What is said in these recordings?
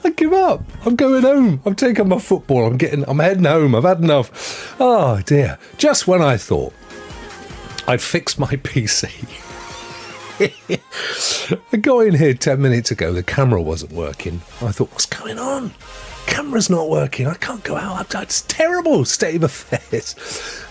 I give up. I'm going home. I'm taking my football. I'm heading home. I've had enough. Oh dear. Just when I thought I'd fixed my PC. I got in here 10 minutes ago. The camera wasn't working. I thought, what's going on? camera's not working. I can't go out. It's terrible state of affairs.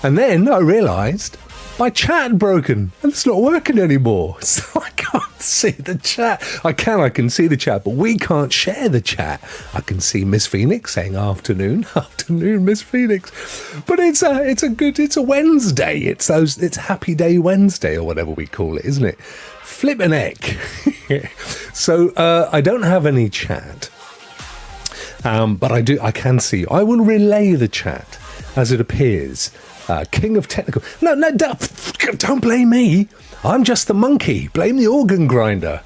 And then I realised my chat had broken and it's not working anymore. So I can't see the chat. I can see the chat, but we can't share the chat. I can see Miss Phoenix saying afternoon, Miss Phoenix. But it's a Wednesday. It's Happy Day Wednesday or whatever we call it, isn't it? Flippin' heck. So I don't have any chat. But I can see. I will relay the chat as it appears. King of technical. No, don't blame me. I'm just the monkey. Blame the organ grinder.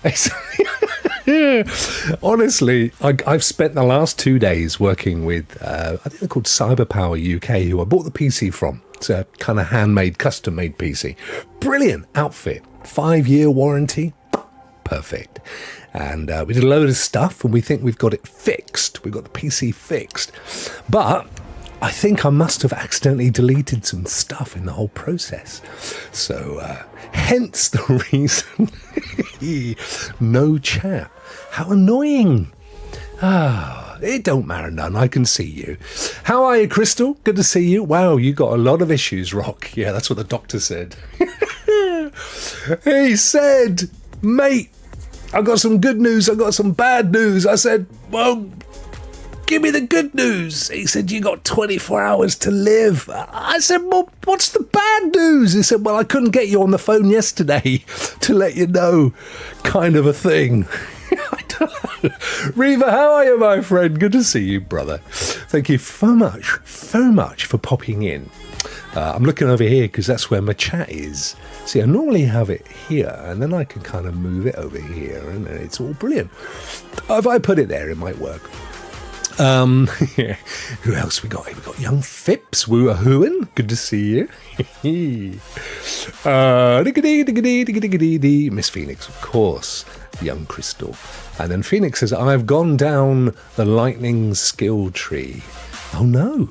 Honestly, I've spent the last 2 days working with, I think they're called Cyberpower UK, who I bought the PC from. It's a kind of handmade, custom-made PC. Brilliant outfit. 5-year warranty. Perfect. And we did a load of stuff, and we think we've got it fixed. We've got the PC fixed. But I think I must have accidentally deleted some stuff in the whole process. So, hence the reason. No chat. How annoying. It don't matter none. I can see you. How are you, Crystal? Good to see you. Wow, you got a lot of issues, Rokk. Yeah, that's what the doctor said. He said, mate, I got some good news. I got some bad news. I said, well, give me the good news. He said, you got 24 hours to live. I said, well, what's the bad news? He said, well, I couldn't get you on the phone yesterday to let you know, kind of a thing. I don't know. Reva, how are you, my friend? Good to see you, brother. Thank you so much for popping in. I'm looking over here because that's where my chat is. See, I normally have it here, and then I can kind of move it over here, and it's all brilliant. If I put it there, it might work. Yeah. Who else we got? We got young Phipps, woo-a-hooing. Good to see you. Miss Phoenix, of course. Young Crystal. And then Phoenix says, I've gone down the lightning skill tree. Oh no.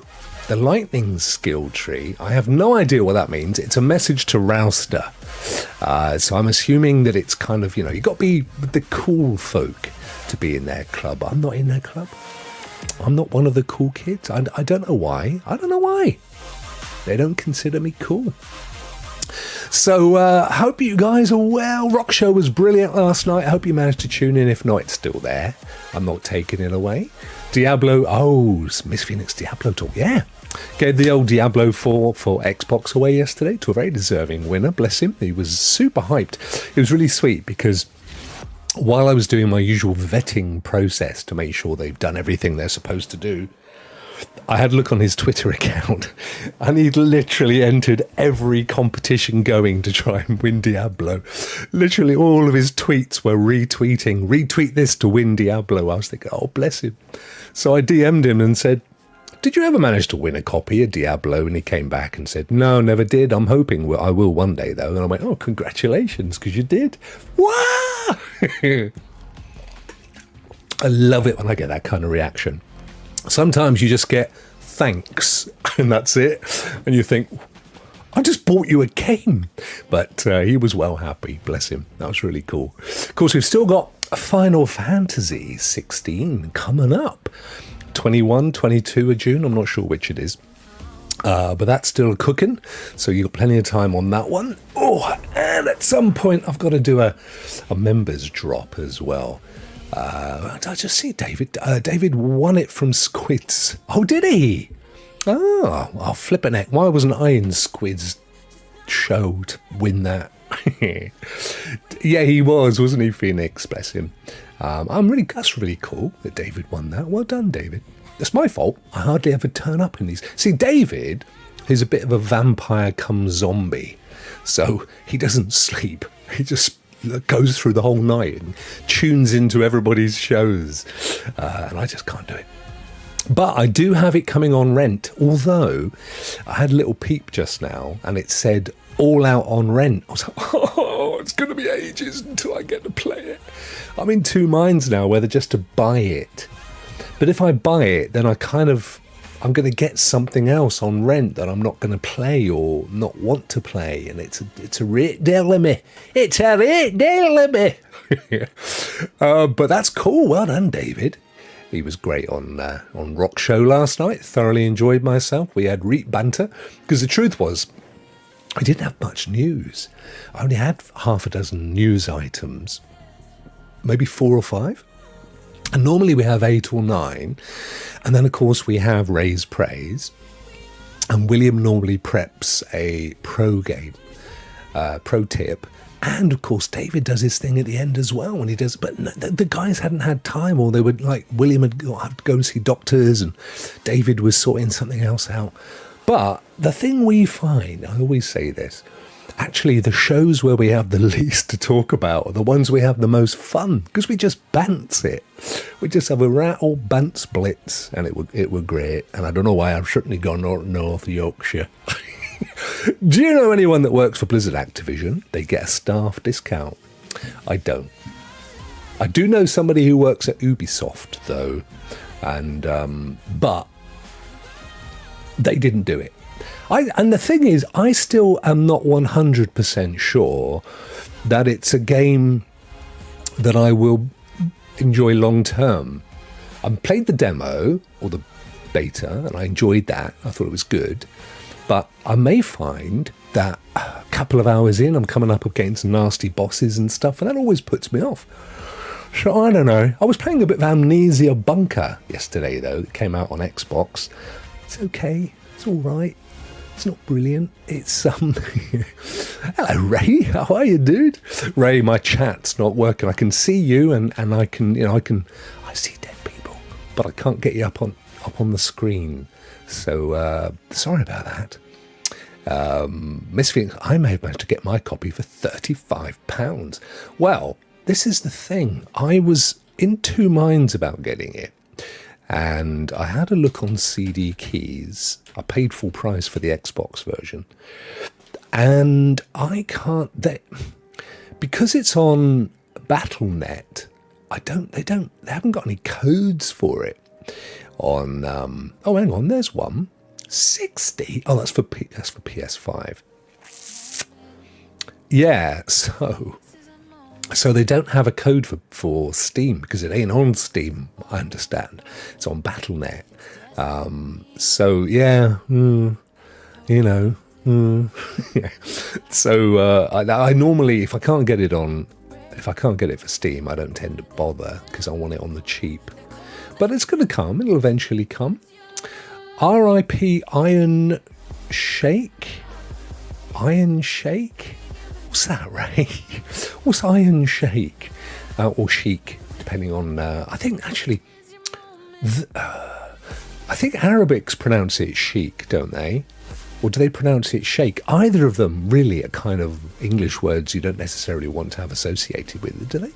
The lightning skill tree. I have no idea what that means. It's a message to Rouster. So I'm assuming that it's kind of, you got to be the cool folk to be in their club. I'm not in their club. I'm not one of the cool kids. I don't know why. They don't consider me cool. So, hope you guys are well. Rokk Show was brilliant last night. I hope you managed to tune in. If not, it's still there. I'm not taking it away. Diablo. Oh, Miss Phoenix Diablo talk. Yeah. Gave the old Diablo 4 for Xbox away yesterday to a very deserving winner. Bless him. He was super hyped. It was really sweet because while I was doing my usual vetting process to make sure they've done everything they're supposed to do, I had a look on his Twitter account and he'd literally entered every competition going to try and win Diablo. Literally all of his tweets were retweet this to win Diablo. I was thinking, oh, bless him. So I DM'd him and said, did you ever manage to win a copy of Diablo? And he came back and said, no, never did. I'm hoping I will one day, though. And I went, oh, congratulations, because you did. Wow! I love it when I get that kind of reaction. Sometimes you just get thanks, and that's it. And you think, I just bought you a game. But he was well happy, bless him. That was really cool. Of course, we've still got Final Fantasy 16 coming up. 21, 22 of June, I'm not sure which it is. But that's still cooking, so you've got plenty of time on that one. Oh, and at some point I've got to do a members drop as well. I just see David won it from Squids. Oh, did he? Oh, I'll flip a neck. Why wasn't I in Squids show to win that? Yeah, he wasn't he, Phoenix? Bless him. That's really cool that David won that. Well done, David. It's my fault. I hardly ever turn up in these. See, David is a bit of a vampire come zombie, so he doesn't sleep. He just goes through the whole night and tunes into everybody's shows, and I just can't do it. But I do have it coming on rent, although I had a little peep just now and it said all out on rent. I was like, oh, it's going to be ages until I get to play it. I'm in two minds now whether just to buy it. But if I buy it, then I'm going to get something else on rent that I'm not going to play or not want to play. And it's a great deal of me. It's a great deal of me. But that's cool. Well done, David. He was great on Rokk Show last night. Thoroughly enjoyed myself. We had banter, because the truth was, I didn't have much news. I only had half a dozen news items, maybe 4 or 5. And normally we have 8 or 9. And then, of course, we have Ray's Praise. And William normally preps a pro tip. And, of course, David does his thing at the end as well when he does. But no, the guys hadn't had time, or they would, like, William had have to go and see doctors, and David was sorting something else out. But the thing we find, I always say this, actually the shows where we have the least to talk about are the ones we have the most fun, because we just bants it. We just have a rattle bants blitz, and it were great. And I don't know why I've certainly gone North Yorkshire. Do you know anyone that works for Blizzard Activision? They get a staff discount. I don't. I do know somebody who works at Ubisoft, though, and but they didn't do it. And the thing is, I still am not 100% sure that it's a game that I will enjoy long term. I played the demo, or the beta, and I enjoyed that. I thought it was good. But I may find that a couple of hours in, I'm coming up against nasty bosses and stuff, and that always puts me off. So I don't know. I was playing a bit of Amnesia Bunker yesterday, though. It came out on Xbox. It's okay. It's all right. It's not brilliant. It's hello, Ray. How are you, dude? Ray, my chat's not working. I can see you, and I can, I see dead people, but I can't get you up on the screen. So sorry about that. Misfit, I may have managed to get my copy for £35. Well, this is the thing. I was in two minds about getting it. And I had a look on CD Keys. I paid full price for the Xbox version. And I can't... because it's on Battle.net, they haven't got any codes for it. On... oh, hang on, there's one. 60. Oh, that's for PS5. Yeah, so they don't have a code for Steam, because it ain't on Steam, I understand. It's on Battle.net. So, yeah, So I normally, if I can't get it for Steam, I don't tend to bother, because I want it on the cheap. But it's going to come. It'll eventually come. R.I.P. Iron Shake? Iron Shake? What's that, Ray? What's Iron Shake? Or Chic, depending on... I think, actually... I think Arabics pronounce it chic, don't they? Or do they pronounce it shake? Either of them really are kind of English words you don't necessarily want to have associated with it, do they?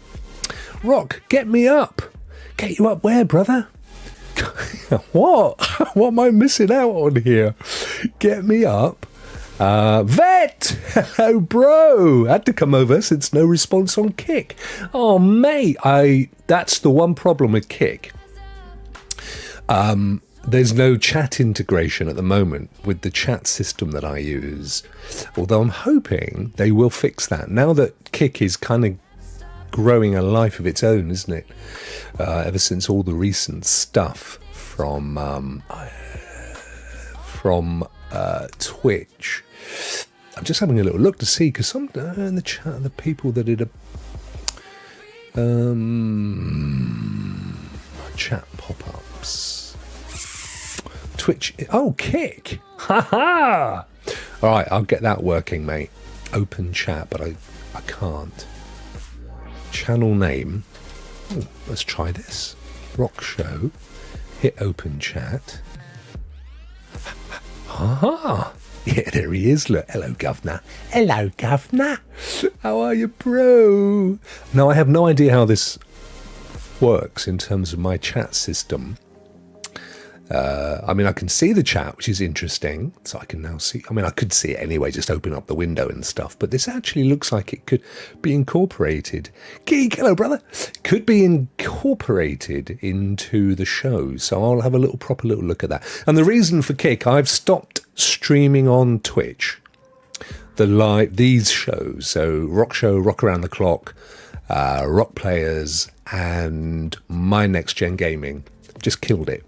Rock, get me up. Get you up where, brother? What? What am I missing out on here? Get me up. Vet! Hello, bro! Had to come over since no response on Kick. Oh, mate, that's the one problem with Kick. There's no chat integration at the moment with the chat system that I use. Although I'm hoping they will fix that. Now that Kick is kind of growing a life of its own, isn't it? Ever since all the recent stuff from Twitch. I'm just having a little look to see, because some in the chat, the people that did chat pop-ups. Twitch. Oh, Kick. Ha-ha! All right, I'll get that working, mate. Open chat, but I can't. Channel name. Oh, let's try this. Rokk Show. Hit open chat. Ha-ha! Yeah, there he is. Look, hello, governor. Hello, governor. How are you, bro? Now, I have no idea how this works in terms of my chat system. I mean, I can see the chat, which is interesting. So I can now see... I mean, I could see it anyway, just open up the window and stuff. But this actually looks like it could be incorporated. Geek, hello, brother. Could be incorporated into the show. So I'll have a proper little look at that. And the reason for Kick, I've stopped streaming on Twitch these shows. So Rokk Show, Rock Around the Clock, Rock Players, and My Next Gen Gaming. just killed it.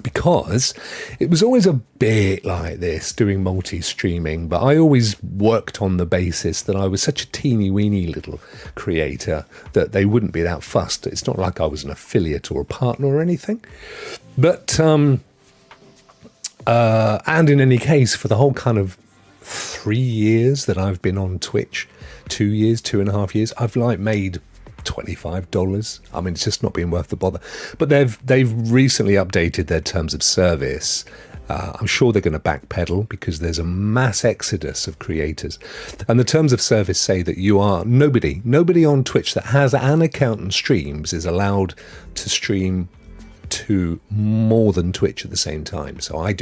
Because it was always a bit like this, doing multi-streaming, but I always worked on the basis that I was such a teeny-weeny little creator that they wouldn't be that fussed. It's not like I was an affiliate or a partner or anything. But, and in any case, for the whole kind of 3 years that I've been on Twitch, 2 years, 2.5 years, I've made $25. I mean, it's just not been worth the bother. But they've recently updated their terms of service. I'm sure they're going to backpedal because there's a mass exodus of creators. And the terms of service say that you are nobody on Twitch that has an account and streams is allowed to stream to more than Twitch at the same time. So I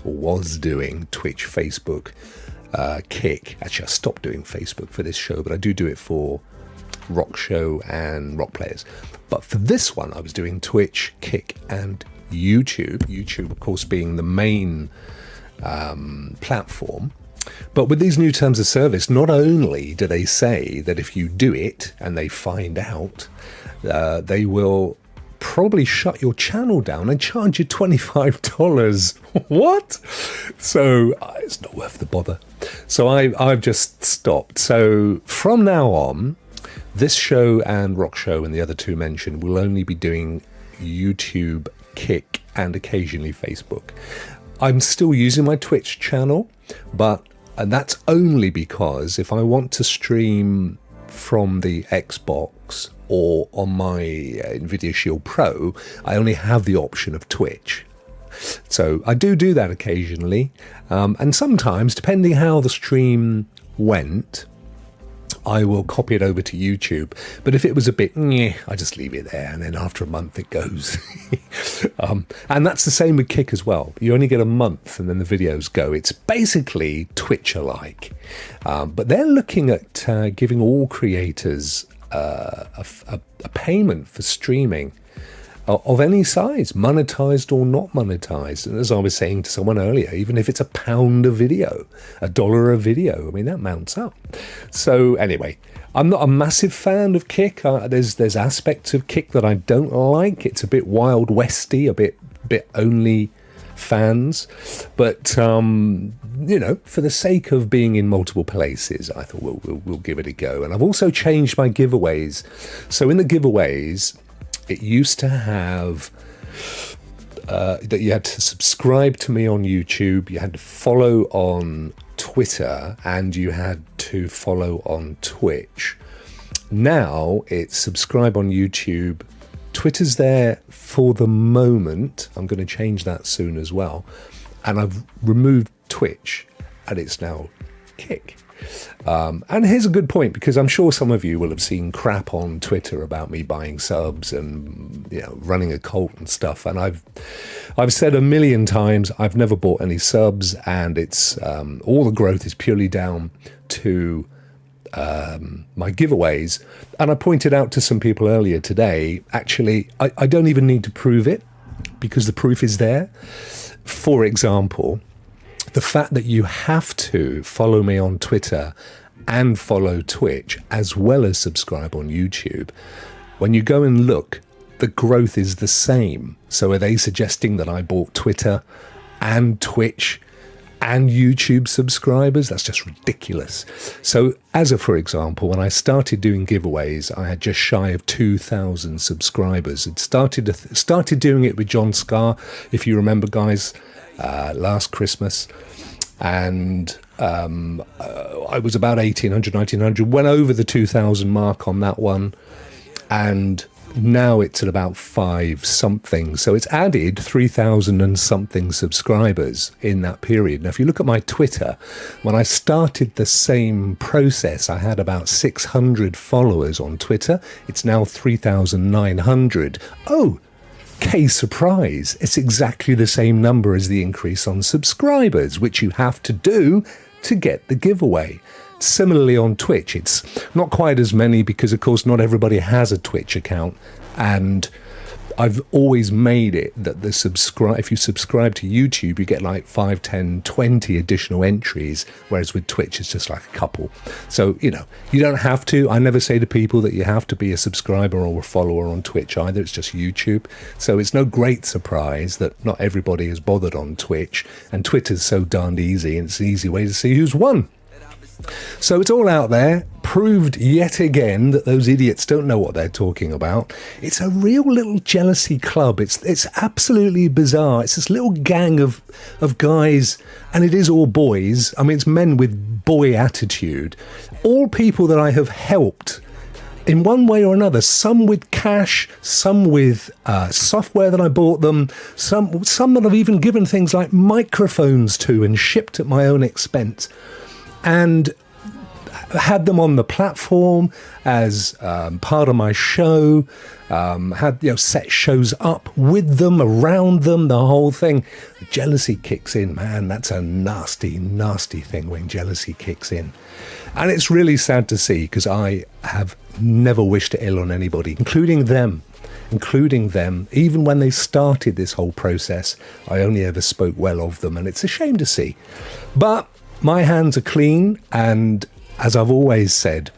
was doing Twitch, Facebook, Kick. Actually, I stopped doing Facebook for this show, but I do it for Rokk Show and Rock Players. But for this one, I was doing Twitch, Kick, and YouTube. YouTube, of course, being the main platform. But with these new terms of service, not only do they say that if you do it and they find out, they will probably shut your channel down and charge you $25. What? So it's not worth the bother. So I've just stopped. So from now on, this show and Rokk Show and the other two mentioned will only be doing YouTube, Kick, and occasionally Facebook. I'm still using my Twitch channel, and that's only because if I want to stream from the Xbox or on my Nvidia Shield Pro, I only have the option of Twitch. So I do that occasionally, and sometimes, depending how the stream went, I will copy it over to YouTube. But if it was a bit, I just leave it there, and then after a month it goes. And that's the same with Kick as well. You only get a month and then the videos go. It's basically Twitch-alike. But they're looking at giving all creators a payment for streaming of any size, monetized or not monetized. And as I was saying to someone earlier, even if it's £1 a video, $1 a video, I mean, that mounts up. So anyway, I'm not a massive fan of Kick. There's aspects of Kick that I don't like. It's a bit Wild Westy, a bit only fans. But, for the sake of being in multiple places, I thought we'll give it a go. And I've also changed my giveaways. So in the giveaways, it used to have that you had to subscribe to me on YouTube, you had to follow on Twitter, and you had to follow on Twitch. Now it's subscribe on YouTube. Twitter's there for the moment. I'm going to change that soon as well. And I've removed Twitch, and it's now Kick. And here's a good point, because I'm sure some of you will have seen crap on Twitter about me buying subs and running a cult and stuff. And I've said a million times I've never bought any subs, and it's all the growth is purely down to my giveaways. And I pointed out to some people earlier today, actually, I don't even need to prove it, because the proof is there. For example, the fact that you have to follow me on Twitter and follow Twitch as well as subscribe on YouTube, when you go and look, the growth is the same. So are they suggesting that I bought Twitter and Twitch and YouTube subscribers? That's just ridiculous. So for example, when I started doing giveaways, I had just shy of 2,000 subscribers. I'd started doing it with John Scar, if you remember, guys, last Christmas, and I was about 1,800, 1,900, went over the 2,000 mark on that one, and now it's at about 5 something. So it's added 3,000 and something subscribers in that period. Now, if you look at my Twitter, when I started the same process, I had about 600 followers on Twitter. It's now 3,900. Oh, surprise, it's exactly the same number as the increase on subscribers, which you have to do to get the giveaway. Similarly on Twitch, it's not quite as many because, of course, not everybody has a Twitch account, and I've always made it that if you subscribe to YouTube, you get like 5, 10, 20 additional entries, whereas with Twitch, it's just like a couple. So, you don't have to. I never say to people that you have to be a subscriber or a follower on Twitch either. It's just YouTube. So it's no great surprise that not everybody is bothered on Twitch, and Twitter's so darned easy, and it's an easy way to see who's won. So it's all out there, proved yet again that those idiots don't know what they're talking about. It's a real little jealousy club. It's absolutely bizarre. It's this little gang of guys, and it is all boys. I mean, it's men with boy attitude. All people that I have helped in one way or another, some with cash, some with software that I bought them, some that I've even given things like microphones to and shipped at my own expense. And had them on the platform as part of my show, had set shows up with them, around them, the whole thing. Jealousy kicks in, man. That's a nasty, nasty thing when jealousy kicks in. And it's really sad to see, because I have never wished ill on anybody, including them. Even when they started this whole process, I only ever spoke well of them, and it's a shame to see. But my hands are clean, and as I've always said,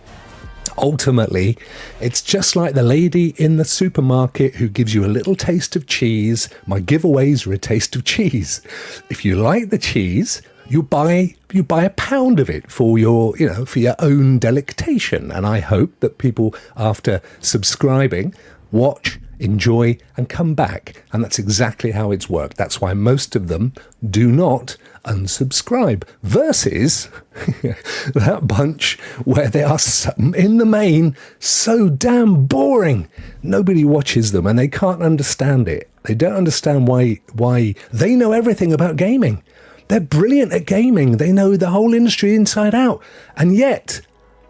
ultimately, it's just like the lady in the supermarket who gives you a little taste of cheese. My giveaways are a taste of cheese. If you like the cheese, you buy a pound of it for your own delectation. And I hope that people, after subscribing, watch, enjoy, and come back. And that's exactly how it's worked. That's why most of them do not unsubscribe, versus that bunch where they are, in the main, so damn boring. Nobody watches them, and they can't understand it. They don't understand why they know everything about gaming. They're brilliant at gaming. They know the whole industry inside out. And yet,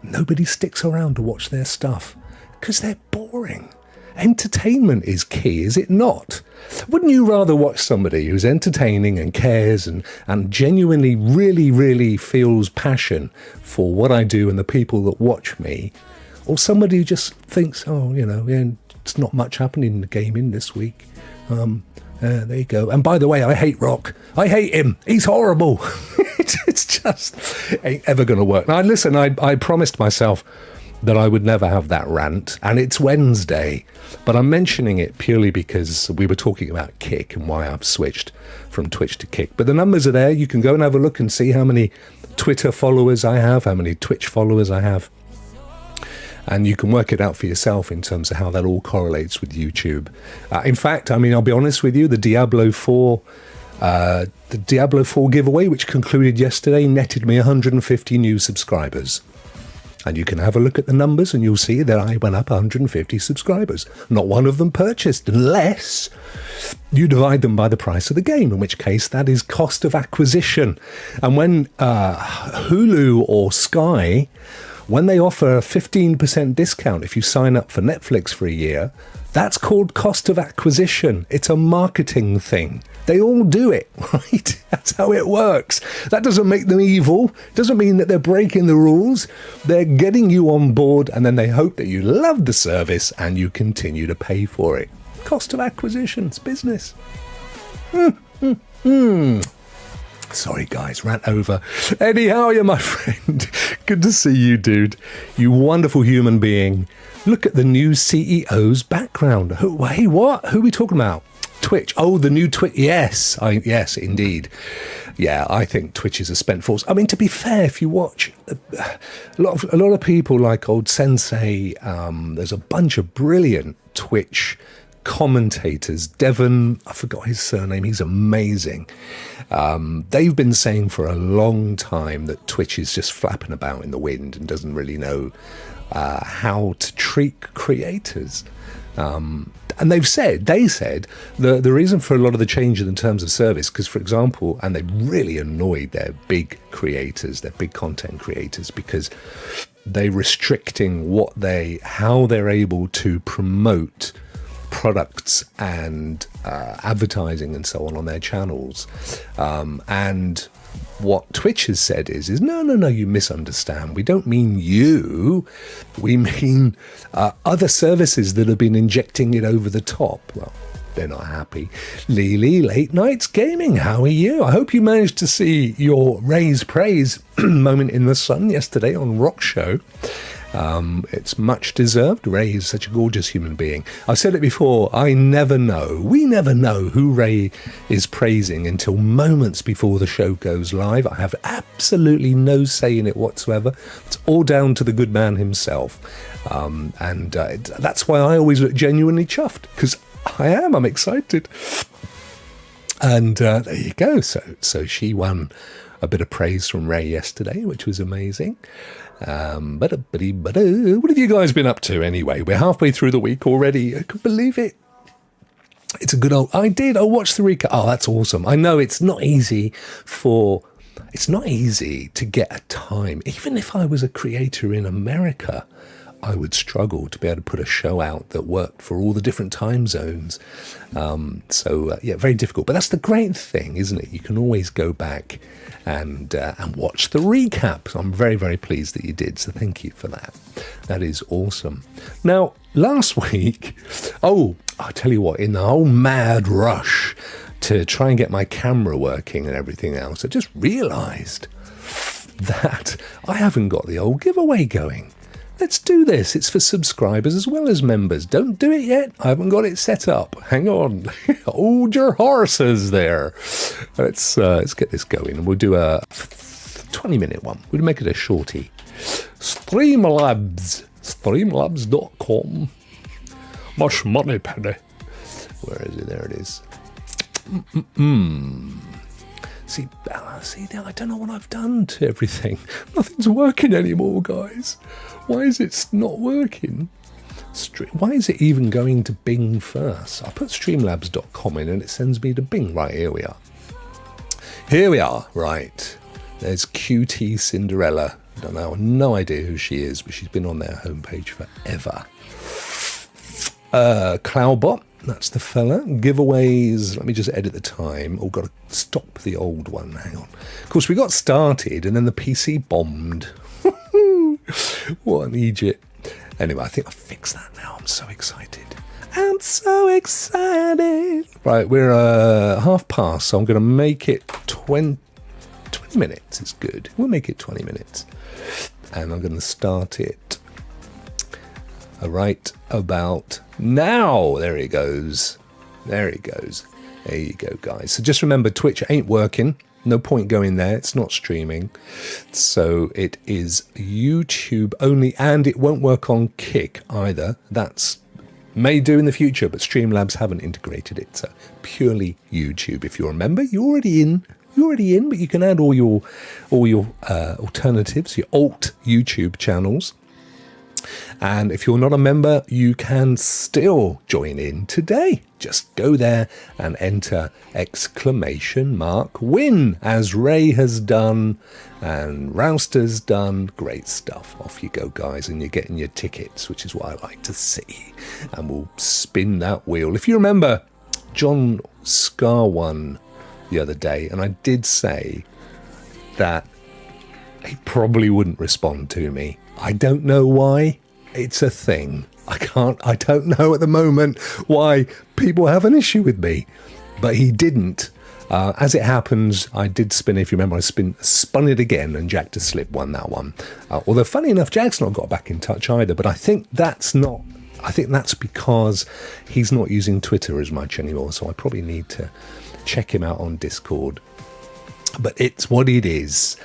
nobody sticks around to watch their stuff because they're boring. Entertainment is key, is it not? Wouldn't you rather watch somebody who's entertaining and cares and genuinely really, really feels passion for what I do and the people that watch me, or somebody who just thinks, it's not much happening in the gaming this week? There you go. And by the way, I hate Rokk. I hate him. He's horrible. It's just ain't ever going to work. Now, listen, I promised myself that I would never have that rant, and it's Wednesday, but I'm mentioning it purely because we were talking about Kick and why I've switched from Twitch to Kick. But the numbers are there. You can go and have a look and see how many Twitter followers I have, how many Twitch followers I have, and you can work it out for yourself in terms of how that all correlates with YouTube. In fact, I'll be honest with you, the Diablo 4 giveaway, which concluded yesterday, netted me 150 new subscribers. And you can have a look at the numbers and you'll see that I went up 150 subscribers. Not one of them purchased, unless you divide them by the price of the game, in which case that is cost of acquisition. And when Hulu or Sky, when they offer a 15% discount if you sign up for Netflix for a year, that's called cost of acquisition. It's a marketing thing. They all do it, right? That's how it works. That doesn't make them evil. Doesn't mean that they're breaking the rules. They're getting you on board, and then they hope that you love the service and you continue to pay for it. Cost of acquisition. It's business. Sorry, guys, rant over. Eddie, how are you, my friend? Good to see you, dude. You wonderful human being. Look at the new CEO's background. Hey, what? Who are we talking about? Twitch. Oh, the new Twitch. Yes, yes, indeed. Yeah, I think Twitch is a spent force. To be fair, if you watch a lot of people like old Sensei, there's a bunch of brilliant Twitch commentators. Devon, I forgot his surname. He's amazing. They've been saying for a long time that Twitch is just flapping about in the wind and doesn't really know how to treat creators. And they said the reason for a lot of the changes in terms of service, because, for example, and they really annoyed their big creators, their big content creators, because they're restricting how they're able to promote products and advertising and so on their channels. And what Twitch has said is no, you misunderstand. We don't mean you. We mean other services that have been injecting it over the top. Well, they're not happy. Lily, Late Nights Gaming, how are you? I hope you managed to see your Ray's Praise moment in the sun yesterday on Rokk Show. It's much deserved. Ray is such a gorgeous human being. I've said it before, we never know who Ray is praising until moments before the show goes live. I have absolutely no say in it whatsoever. It's all down to the good man himself. That's why I always look genuinely chuffed, because I'm excited. And there you go. So she won a bit of praise from Ray yesterday, which was amazing. What have you guys been up to anyway? We're halfway through the week already. I can believe it. It's a good old... I watched the recap. Oh, that's awesome. I know it's not easy to get a time. Even if I was a creator in America, I would struggle to be able to put a show out that worked for all the different time zones. Very difficult. But that's the great thing, isn't it? You can always go back and watch the recap. So I'm very, very pleased that you did. So thank you for that. That is awesome. Now, last week, I'll tell you what, in the whole mad rush to try and get my camera working and everything else, I just realised that I haven't got the old giveaway going. Let's do this. It's for subscribers as well as members. Don't do it yet. I haven't got it set up. Hang on. Hold your horses there. Let's get this going. We'll do a 20-minute one. We'll make it a shorty. Streamlabs.com. Much money, Penny. Where is it? There it is. See, I don't know what I've done to everything. Nothing's working anymore, guys. Why is it not working? Why is it even going to Bing first? I put streamlabs.com in and it sends me to Bing. Right, here we are. Right. There's QT Cinderella. I don't know, no idea who she is, but she's been on their homepage forever. Cloudbot. That's the fella. Giveaways. Let me just edit the time. Oh, got to stop the old one. Hang on. Of course, we got started and then the PC bombed. What an Egypt. Anyway, I think I fixed that now. I'm so excited. Right, we're half past, so I'm going to make it 20 minutes. It's good. We'll make it 20 minutes. And I'm going to start it right about now. There he goes. There you go, guys. So just remember, Twitch ain't working. No point going there. It's not streaming. So it is YouTube only, and it won't work on Kick either. That's may do in the future, but Streamlabs haven't integrated it. So purely YouTube. If you're a member, you're already in, but you can add all your alternatives, your alt YouTube channels. And if you're not a member, you can still join in today. Just go there and enter !win, as Ray has done and Rouster's done. Great stuff. Off you go, guys, and you're getting your tickets, which is what I like to see. And we'll spin that wheel. If you remember, John Scar won the other day, and I did say that he probably wouldn't respond to me. I don't know why. It's a thing. I don't know at the moment why people have an issue with me. But he didn't. As it happens, I did spin. If you remember, I spun it again, and Jack to Slip won that one. Although, funny enough, Jack's not got back in touch either. But I think that's because he's not using Twitter as much anymore. So I probably need to check him out on Discord. But it's what it is.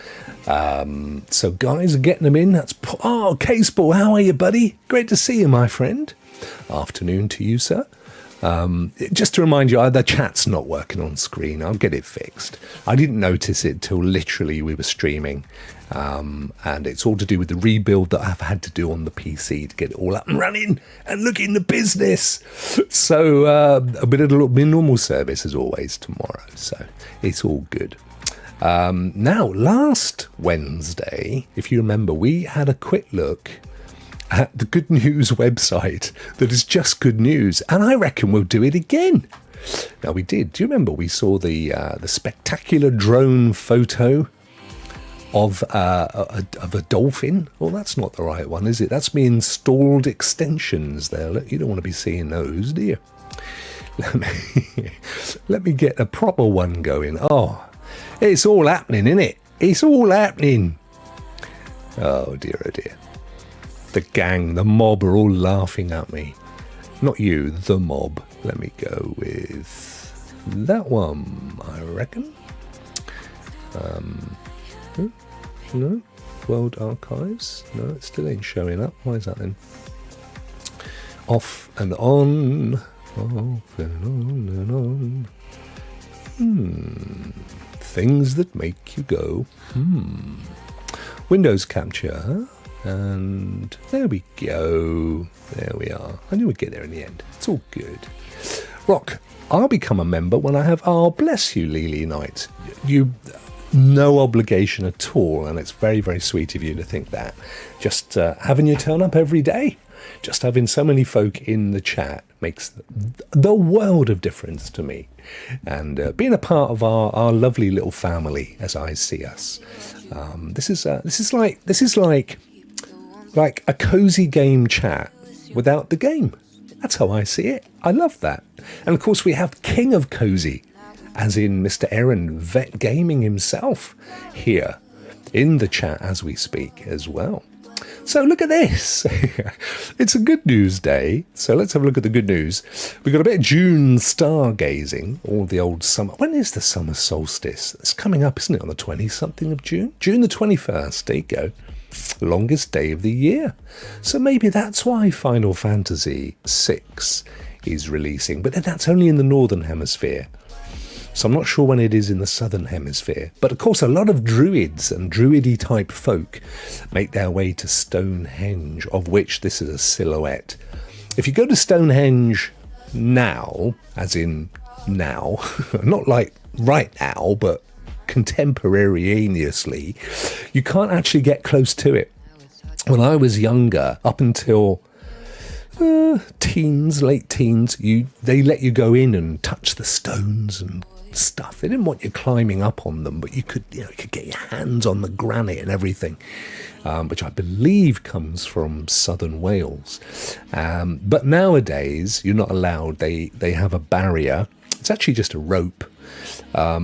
So guys are getting them in. That's Caseball, how are you, buddy? Great to see you, my friend. Afternoon to you, sir. Just to remind you, the chat's not working on screen. I'll get it fixed. I didn't notice it till literally we were streaming. And it's all to do with the rebuild that I've had to do on the PC to get it all up and running and looking the business. So a bit of normal service as always tomorrow. So it's all good. Now, last Wednesday, if you remember, we had a quick look at the Good News website that is just good news, and I reckon we'll do it again. Now we did. Do you remember we saw the spectacular drone photo of a dolphin? Well, that's not the right one, is it? That's me installed extensions there. You don't want to be seeing those, do you? Let me get a proper one going. Oh, it's all happening, isn't it? It's all happening. Oh dear, oh dear. The gang, the mob are all laughing at me. Not you, the mob. Let me go with that one, I reckon. No, World Archives. No, it still ain't showing up. Why is that then? Off and on. Off and on and on. Things that make you go, Windows capture. And there we go. There we are. I knew we'd get there in the end. It's all good. Rokk, I'll become a member when I have bless you, Lily night. You, no obligation at all, and it's very, very sweet of you to think that. Just having you turn up every day, just having so many folk in the chat makes the world of difference to me. And being a part of our lovely little family, as I see us. This is like a cozy game chat without the game. That's how I see it. I love that. And of course we have King of Cozy, as in Mr. Aaron Vet Gaming himself, here in the chat as we speak as well. So look at this. It's a good news day. So let's have a look at the good news. We've got a bit of June stargazing, all the old summer. When is the summer solstice? It's coming up, isn't it, on the 20-something of June? June the 21st. There you go. Longest day of the year. So maybe that's why Final Fantasy VI is releasing. But then that's only in the Northern Hemisphere. So I'm not sure when it is in the Southern Hemisphere. But of course, a lot of druids and druidy type folk make their way to Stonehenge, of which this is a silhouette. If you go to Stonehenge now, as in now, not like right now, but contemporaneously, you can't actually get close to it. When I was younger, up until teens, late teens, they let you go in and touch the stones and stuff. They didn't want you climbing up on them, but you could get your hands on the granite and everything, which I believe comes from southern Wales. But nowadays, you're not allowed. They have a barrier. It's actually just a rope,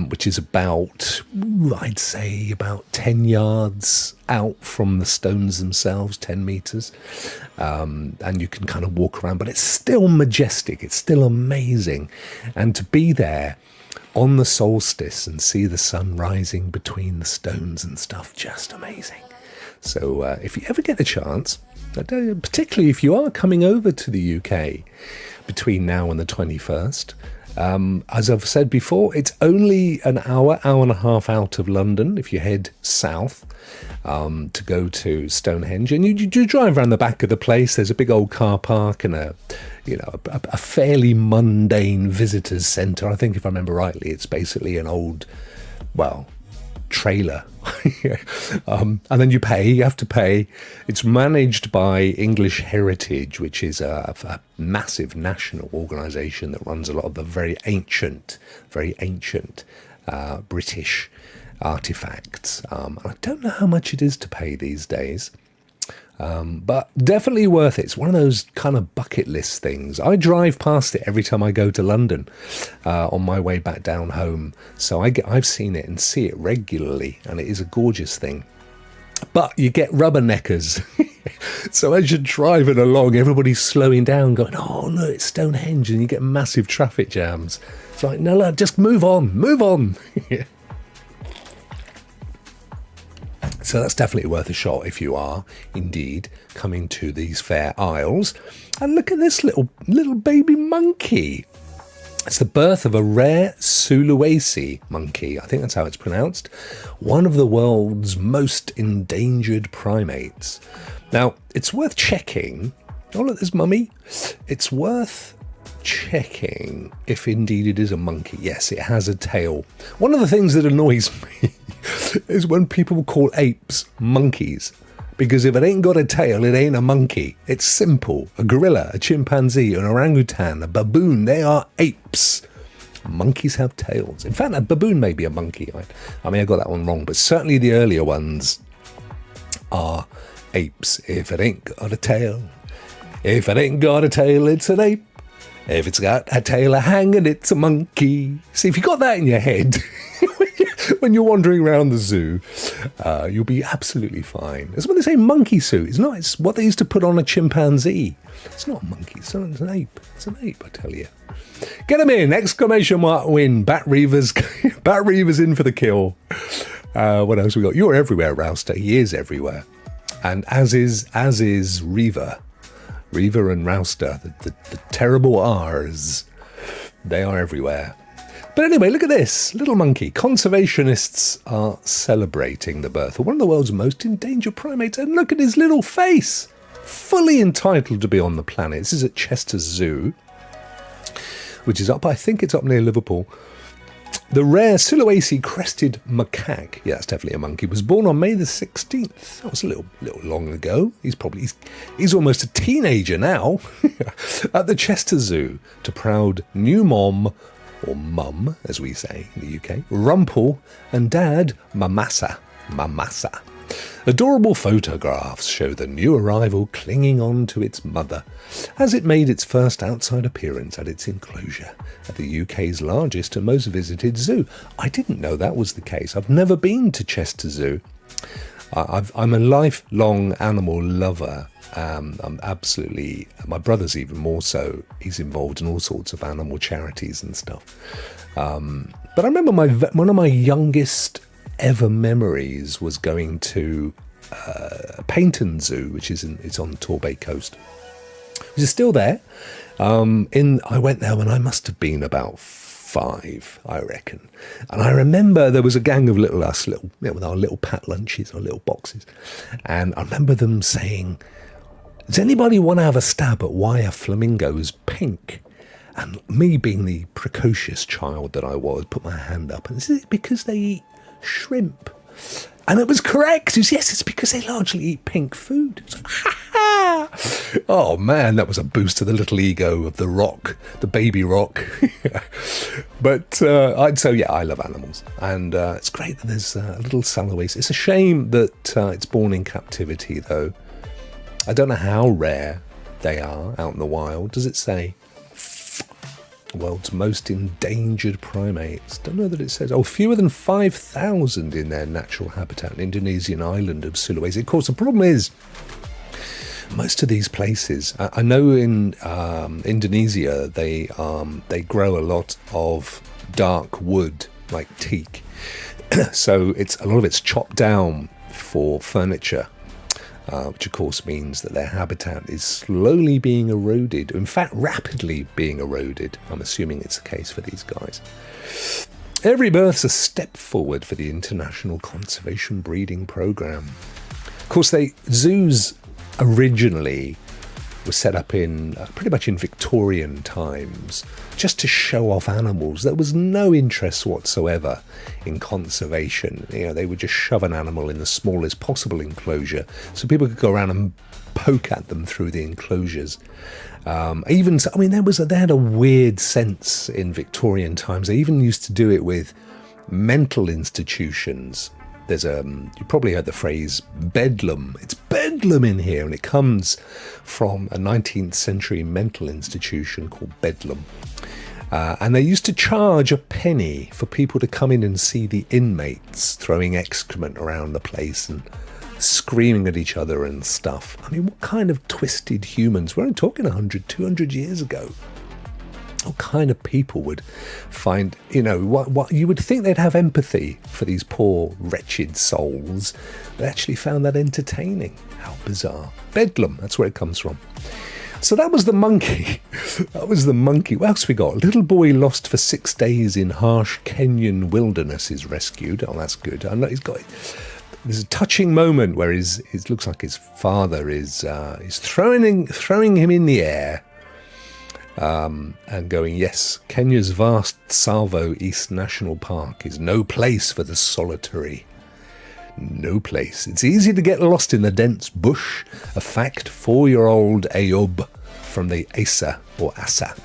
which is about, I'd say, about 10 yards out from the stones themselves, 10 meters. And you can kind of walk around, but it's still majestic. It's still amazing. And to be there on the solstice and see the sun rising between the stones and stuff, just amazing. So if you ever get the chance, particularly if you are coming over to the UK between now and the 21st, as I've said before, it's only an hour and a half out of London if you head south to go to Stonehenge, and you drive around the back of the place. There's a big old car park and a fairly mundane visitors centre. I think if I remember rightly, it's basically an old, trailer. And then you have to pay. It's managed by English Heritage, which is a massive national organisation that runs a lot of the very ancient British artefacts. I don't know how much it is to pay these days, but definitely worth it. It's one of those kind of bucket list things. I drive past it every time I go to London on my way back down home. So I've seen it and see it regularly, and it is a gorgeous thing. But you get rubberneckers. So as you're driving along, everybody's slowing down, going, oh, no, it's Stonehenge, and you get massive traffic jams. It's like, no, just move on. So that's definitely worth a shot if you are indeed coming to these fair isles. And look at this little baby monkey. It's the birth of a rare Sulawesi monkey. I think that's how it's pronounced. One of the world's most endangered primates. Now, it's worth checking. Oh, look, there's Mummy. It's worth checking if indeed it is a monkey. Yes, it has a tail. One of the things that annoys me is when people call apes monkeys, because if it ain't got a tail, it ain't a monkey. It's simple. A gorilla, a chimpanzee, an orangutan, a baboon, they are apes. Monkeys have tails. In fact, a baboon may be a monkey. I mean, I got that one wrong, but certainly the earlier ones are apes. If it ain't got a tail, if it ain't got a tail, it's an ape. If it's got a tail hanging, it's a monkey. See, if you got that in your head when you're wandering around the zoo, you'll be absolutely fine. It's when they say monkey suit. It's not. It's what they used to put on a chimpanzee. It's not a monkey. It's an ape. It's an ape, I tell you. Get them in! Exclamation mark win. Bat Reavers. Bat Reavers in for the kill. What else we got? You're everywhere, Rouster. He is everywhere. And as is Reaver. Reaver and Rouster, the terrible R's, they are everywhere. But anyway, look at this. Little monkey. Conservationists are celebrating the birth of one of the world's most endangered primates. And look at his little face. Fully entitled to be on the planet. This is at Chester Zoo, which is up, I think it's up near Liverpool. The rare Sulawesi crested macaque, yeah, that's definitely a monkey, was born on May the 16th. That was a little long ago. He's almost a teenager now. At the Chester Zoo, to proud new mom, or mum, as we say in the UK, Rumpel, and dad, Mamasa. Adorable photographs show the new arrival clinging on to its mother as it made its first outside appearance at its enclosure at the UK's largest and most visited zoo. I didn't know that was the case. I've never been to Chester Zoo. I'm a lifelong animal lover. I'm absolutely, my brother's even more so. He's involved in all sorts of animal charities and stuff. But I remember one of my youngest ever memories was going to Paignton Zoo, which it's on the Torbay coast, which is still there. I went there when I must have been about 5, I reckon. And I remember there was a gang of us, with our little pat lunches, our little boxes. And I remember them saying, does anybody want to have a stab at why a flamingo's pink? And me being the precocious child that I was, put my hand up and is it because they eat shrimp? And it was correct. Yes, it's because they largely eat pink food. Oh man, that was a boost to the little ego of the Rokk, the baby Rokk. But I love animals, and it's great that there's a little Sulawesi. It's a shame that it's born in captivity, though. I don't know how rare they are out in the wild. Does it say? World's most endangered primates. Don't know that it says. Oh, fewer than 5,000 in their natural habitat, Indonesian island of Sulawesi. Of course, the problem is most of these places. I know in Indonesia they grow a lot of dark wood like teak, so a lot of it's chopped down for furniture. Which of course means that their habitat is slowly being eroded, in fact rapidly being eroded. I'm assuming it's the case for these guys. Every birth's a step forward for the International Conservation Breeding Programme. Of course, zoos originally were set up in pretty much in Victorian times just to show off animals. There was no interest whatsoever in conservation. They would just shove an animal in the smallest possible enclosure so people could go around and poke at them through the enclosures. They had a weird sense in Victorian times. They even used to do it with mental institutions. You probably heard the phrase bedlam. It's bedlam in here, and it comes from a 19th century mental institution called Bedlam. And they used to charge a penny for people to come in and see the inmates throwing excrement around the place and screaming at each other and stuff. I mean, what kind of twisted humans? We're only talking 100, 200 years ago. What kind of people would find, what you would think they'd have empathy for these poor, wretched souls. They actually found that entertaining. How bizarre. Bedlam, that's where it comes from. So that was the monkey. What else we got? A little boy lost for 6 days in harsh Kenyan wilderness is rescued. Oh, that's good. I know there's a touching moment where it looks like his father is throwing him in the air. And going, yes, Kenya's vast Tsavo East National Park is no place for the solitary. No place. It's easy to get lost in the dense bush. A fact 4-year-old Ayob from the Asa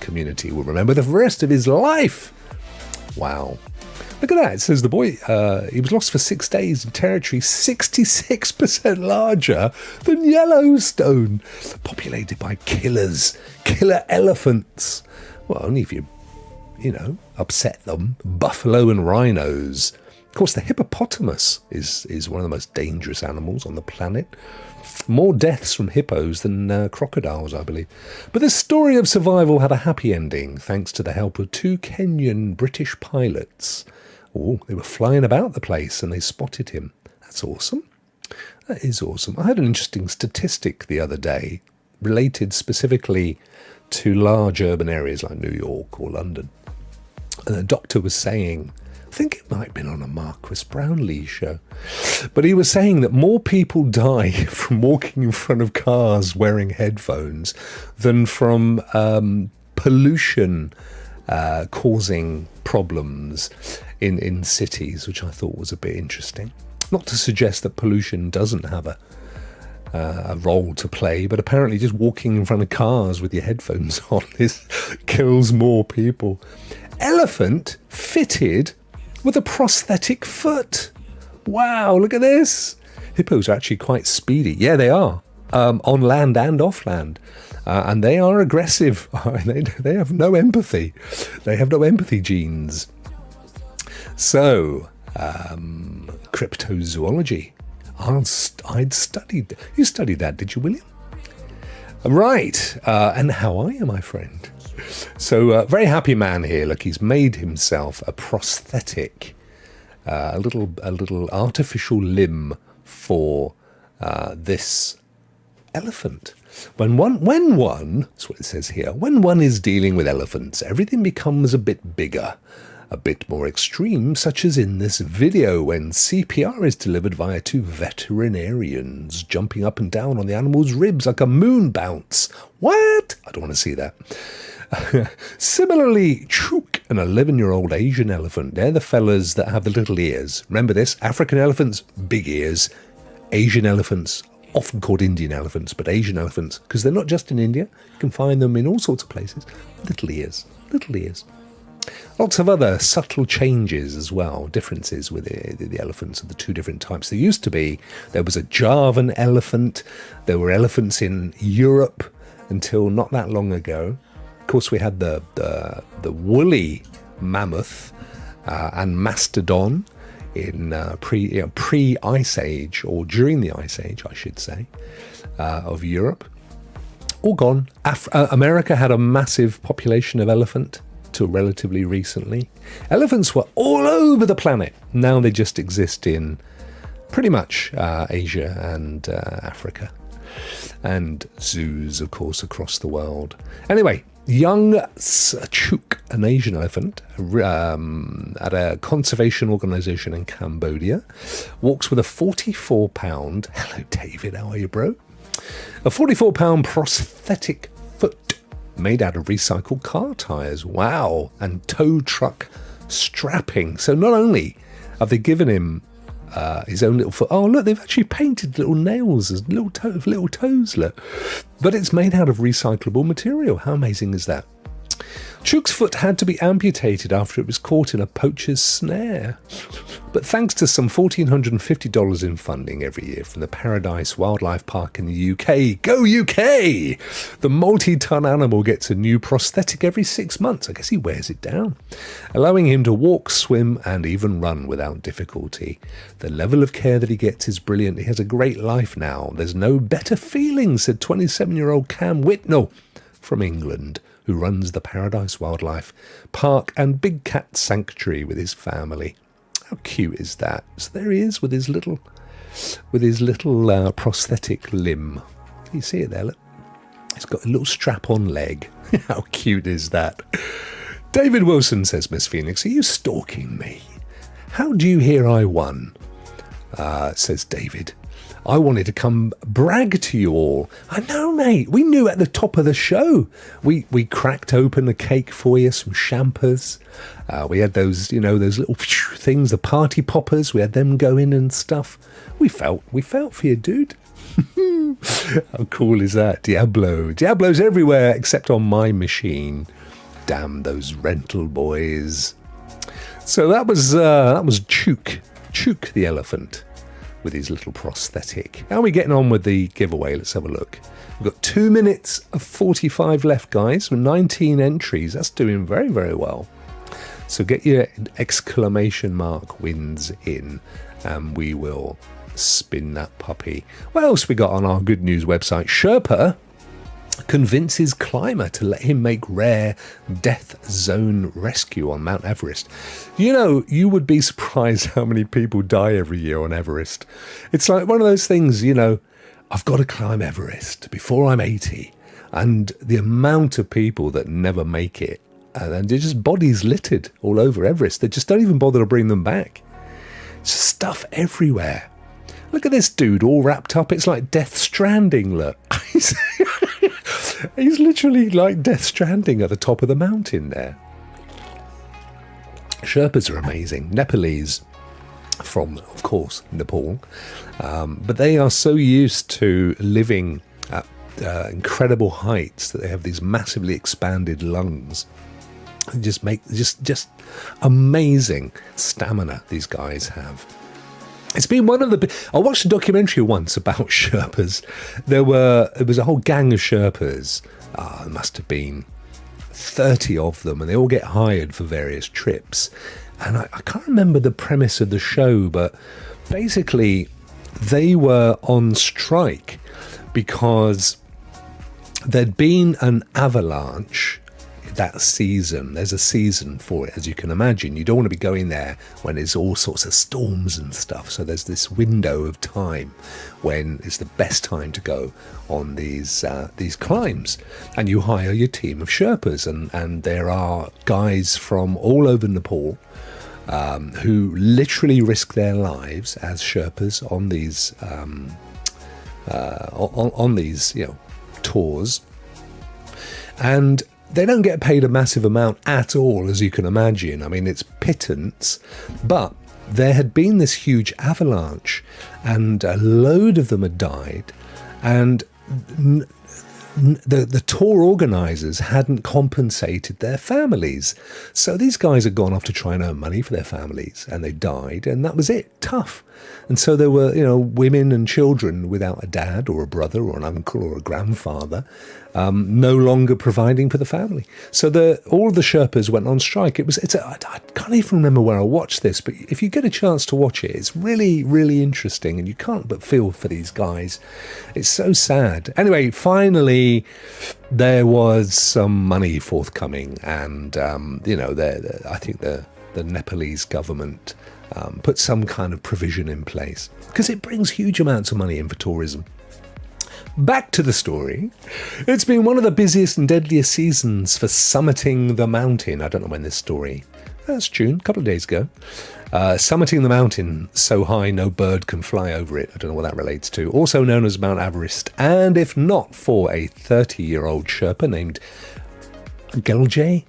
community will remember the rest of his life. Wow. Look at that. It says the boy, he was lost for 6 days in territory 66% larger than Yellowstone, populated by killer elephants. Well, only if you upset them. Buffalo and rhinos. Of course, the hippopotamus is one of the most dangerous animals on the planet. More deaths from hippos than crocodiles, I believe. But this story of survival had a happy ending, thanks to the help of 2 Kenyan British pilots. Oh, they were flying about the place and they spotted him. That's awesome. That is awesome. I had an interesting statistic the other day related specifically to large urban areas like New York or London. And the doctor was saying, I think it might have been on a Marquis Brownlee show, but he was saying that more people die from walking in front of cars wearing headphones than from pollution causing problems in cities, which I thought was a bit interesting. Not to suggest that pollution doesn't have a role to play, but apparently just walking in front of cars with your headphones on kills more people. Elephant fitted with a prosthetic foot. Wow, look at this. Hippos are actually quite speedy. Yeah, they are, on land and off land. And they are aggressive. They have no empathy. They have no empathy genes. So, cryptozoology. I'd studied. You studied that, did you, William? Right. And how are you, my friend? So, very happy man here. Look, he's made himself a prosthetic, a little artificial limb for this elephant. When one, that's what it says here, when one is dealing with elephants, everything becomes a bit bigger, a bit more extreme, such as in this video when CPR is delivered via 2 veterinarians jumping up and down on the animal's ribs like a moon bounce. What? I don't want to see that. Similarly, Chook, an 11-year-old Asian elephant, they're the fellas that have the little ears. Remember this? African elephants, big ears. Asian elephants, often called Indian elephants, but Asian elephants, because they're not just in India. You can find them in all sorts of places. Little ears. Lots of other subtle changes as well, differences with the elephants of the 2 different types. There used to be, there was a Javan elephant, there were elephants in Europe until not that long ago. Of course, we had the woolly mammoth and mastodon in pre-Ice Age, or during the Ice Age, I should say, of Europe. All gone. America had a massive population of elephant till relatively recently. Elephants were all over the planet. Now they just exist in pretty much Asia and Africa. And zoos, of course, across the world. Anyway, young Chook, an Asian elephant, at a conservation organisation in Cambodia, walks with a 44-pound, hello David, how are you, bro? A 44-pound prosthetic foot made out of recycled car tyres. Wow. And tow truck strapping. So not only have they given him his own little foot. Oh, look, they've actually painted little nails as little toes, look. But it's made out of recyclable material. How amazing is that? Chook's foot had to be amputated after it was caught in a poacher's snare. But thanks to some $1,450 in funding every year from the Paradise Wildlife Park in the UK, go UK! The multi-ton animal gets a new prosthetic every 6 months. I guess he wears it down, allowing him to walk, swim, and even run without difficulty. The level of care that he gets is brilliant. He has a great life now. There's no better feeling, said 27-year-old Cam Whitnell from England, who runs the Paradise Wildlife Park and Big Cat Sanctuary with his family. How cute is that? So there he is with his little prosthetic limb. Can you see it there? Look, he's got a little strap-on leg. How cute is that? David Wilson says, Miss Phoenix, are you stalking me? How do you hear I won? Says David. I wanted to come brag to you all. I know, mate. We knew at the top of the show. We cracked open the cake for you, some champers. We had those, those little things, the party poppers. We had them going and stuff. We felt for you, dude. How cool is that? Diablo's everywhere except on my machine. Damn those rental boys. So that was Chook the elephant with his little prosthetic. How are we getting on with the giveaway? Let's have a look. We've got 2 minutes of 45 left, guys, with 19 entries. That's doing very, very well. So get your exclamation mark wins in, and we will spin that puppy. What else we got on our good news website? Sherpa convinces climber to let him make rare death zone rescue on Mount Everest. You know, you would be surprised how many people die every year on Everest. It's like one of those things, you know, I've got to climb Everest before I'm 80. And the amount of people that never make it, and they're just bodies littered all over Everest. They just don't even bother to bring them back. It's stuff everywhere. Look at this dude all wrapped up. It's like Death Stranding, look. He's literally like Death Stranding at the top of the mountain there. Sherpas are amazing. Nepalese from, of course, Nepal. But they are so used to living at incredible heights that they have these massively expanded lungs. And just amazing stamina these guys have. It's been one of the... I watched a documentary once about Sherpas. It was a whole gang of Sherpas. There must have been 30 of them, and they all get hired for various trips. And I can't remember the premise of the show, but basically they were on strike because there'd been an avalanche that season. There's a season for it, as you can imagine. You don't want to be going there when there's all sorts of storms and stuff. So there's this window of time when it's the best time to go on these climbs, and you hire your team of Sherpas, and there are guys from all over Nepal who literally risk their lives as Sherpas on these on these tours, and they don't get paid a massive amount at all, as you can imagine. I mean, it's pittance, but there had been this huge avalanche and a load of them had died, and the tour organisers hadn't compensated their families. So these guys had gone off to try and earn money for their families, and they died, and that was it. Tough. And so there were, women and children without a dad or a brother or an uncle or a grandfather, no longer providing for the family. So all the Sherpas went on strike. I can't even remember where I watched this, but if you get a chance to watch it, it's really, really interesting, and you can't but feel for these guys. It's so sad. Anyway, finally, there was some money forthcoming, and I think the Nepalese government put some kind of provision in place, because it brings huge amounts of money in for tourism. Back to the story. It's been one of the busiest and deadliest seasons for summiting the mountain. I don't know when this story... That's June, a couple of days ago. Summiting the mountain so high no bird can fly over it. I don't know what that relates to. Also known as Mount Everest. And if not for a 30-year-old Sherpa named Gelje,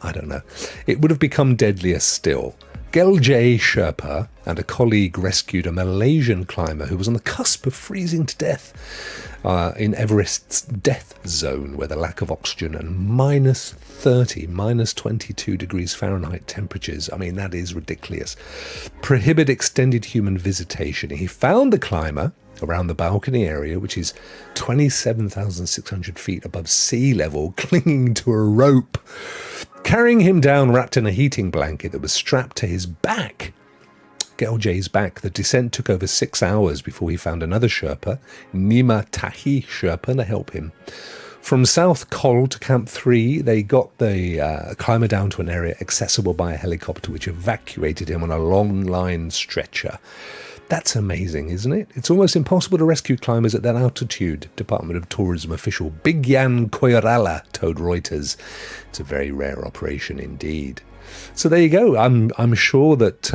I don't know, it would have become deadlier still. Gelje Sherpa and a colleague rescued a Malaysian climber who was on the cusp of freezing to death in Everest's death zone, where the lack of oxygen and minus 22 degrees Fahrenheit temperatures, I mean, that is ridiculous, prohibit extended human visitation. He found the climber around the balcony area, which is 27,600 feet above sea level, clinging to a rope, carrying him down wrapped in a heating blanket that was strapped to his back. Gelje's back. The descent took over 6 hours before he found another Sherpa, Nima Tahi Sherpa, to help him. From South Col to Camp 3, they got the climber down to an area accessible by a helicopter, which evacuated him on a long line stretcher. That's amazing, isn't it? It's almost impossible to rescue climbers at that altitude, Department of Tourism official Bigyan Koirala told Reuters. It's a very rare operation indeed. So there you go. I'm sure that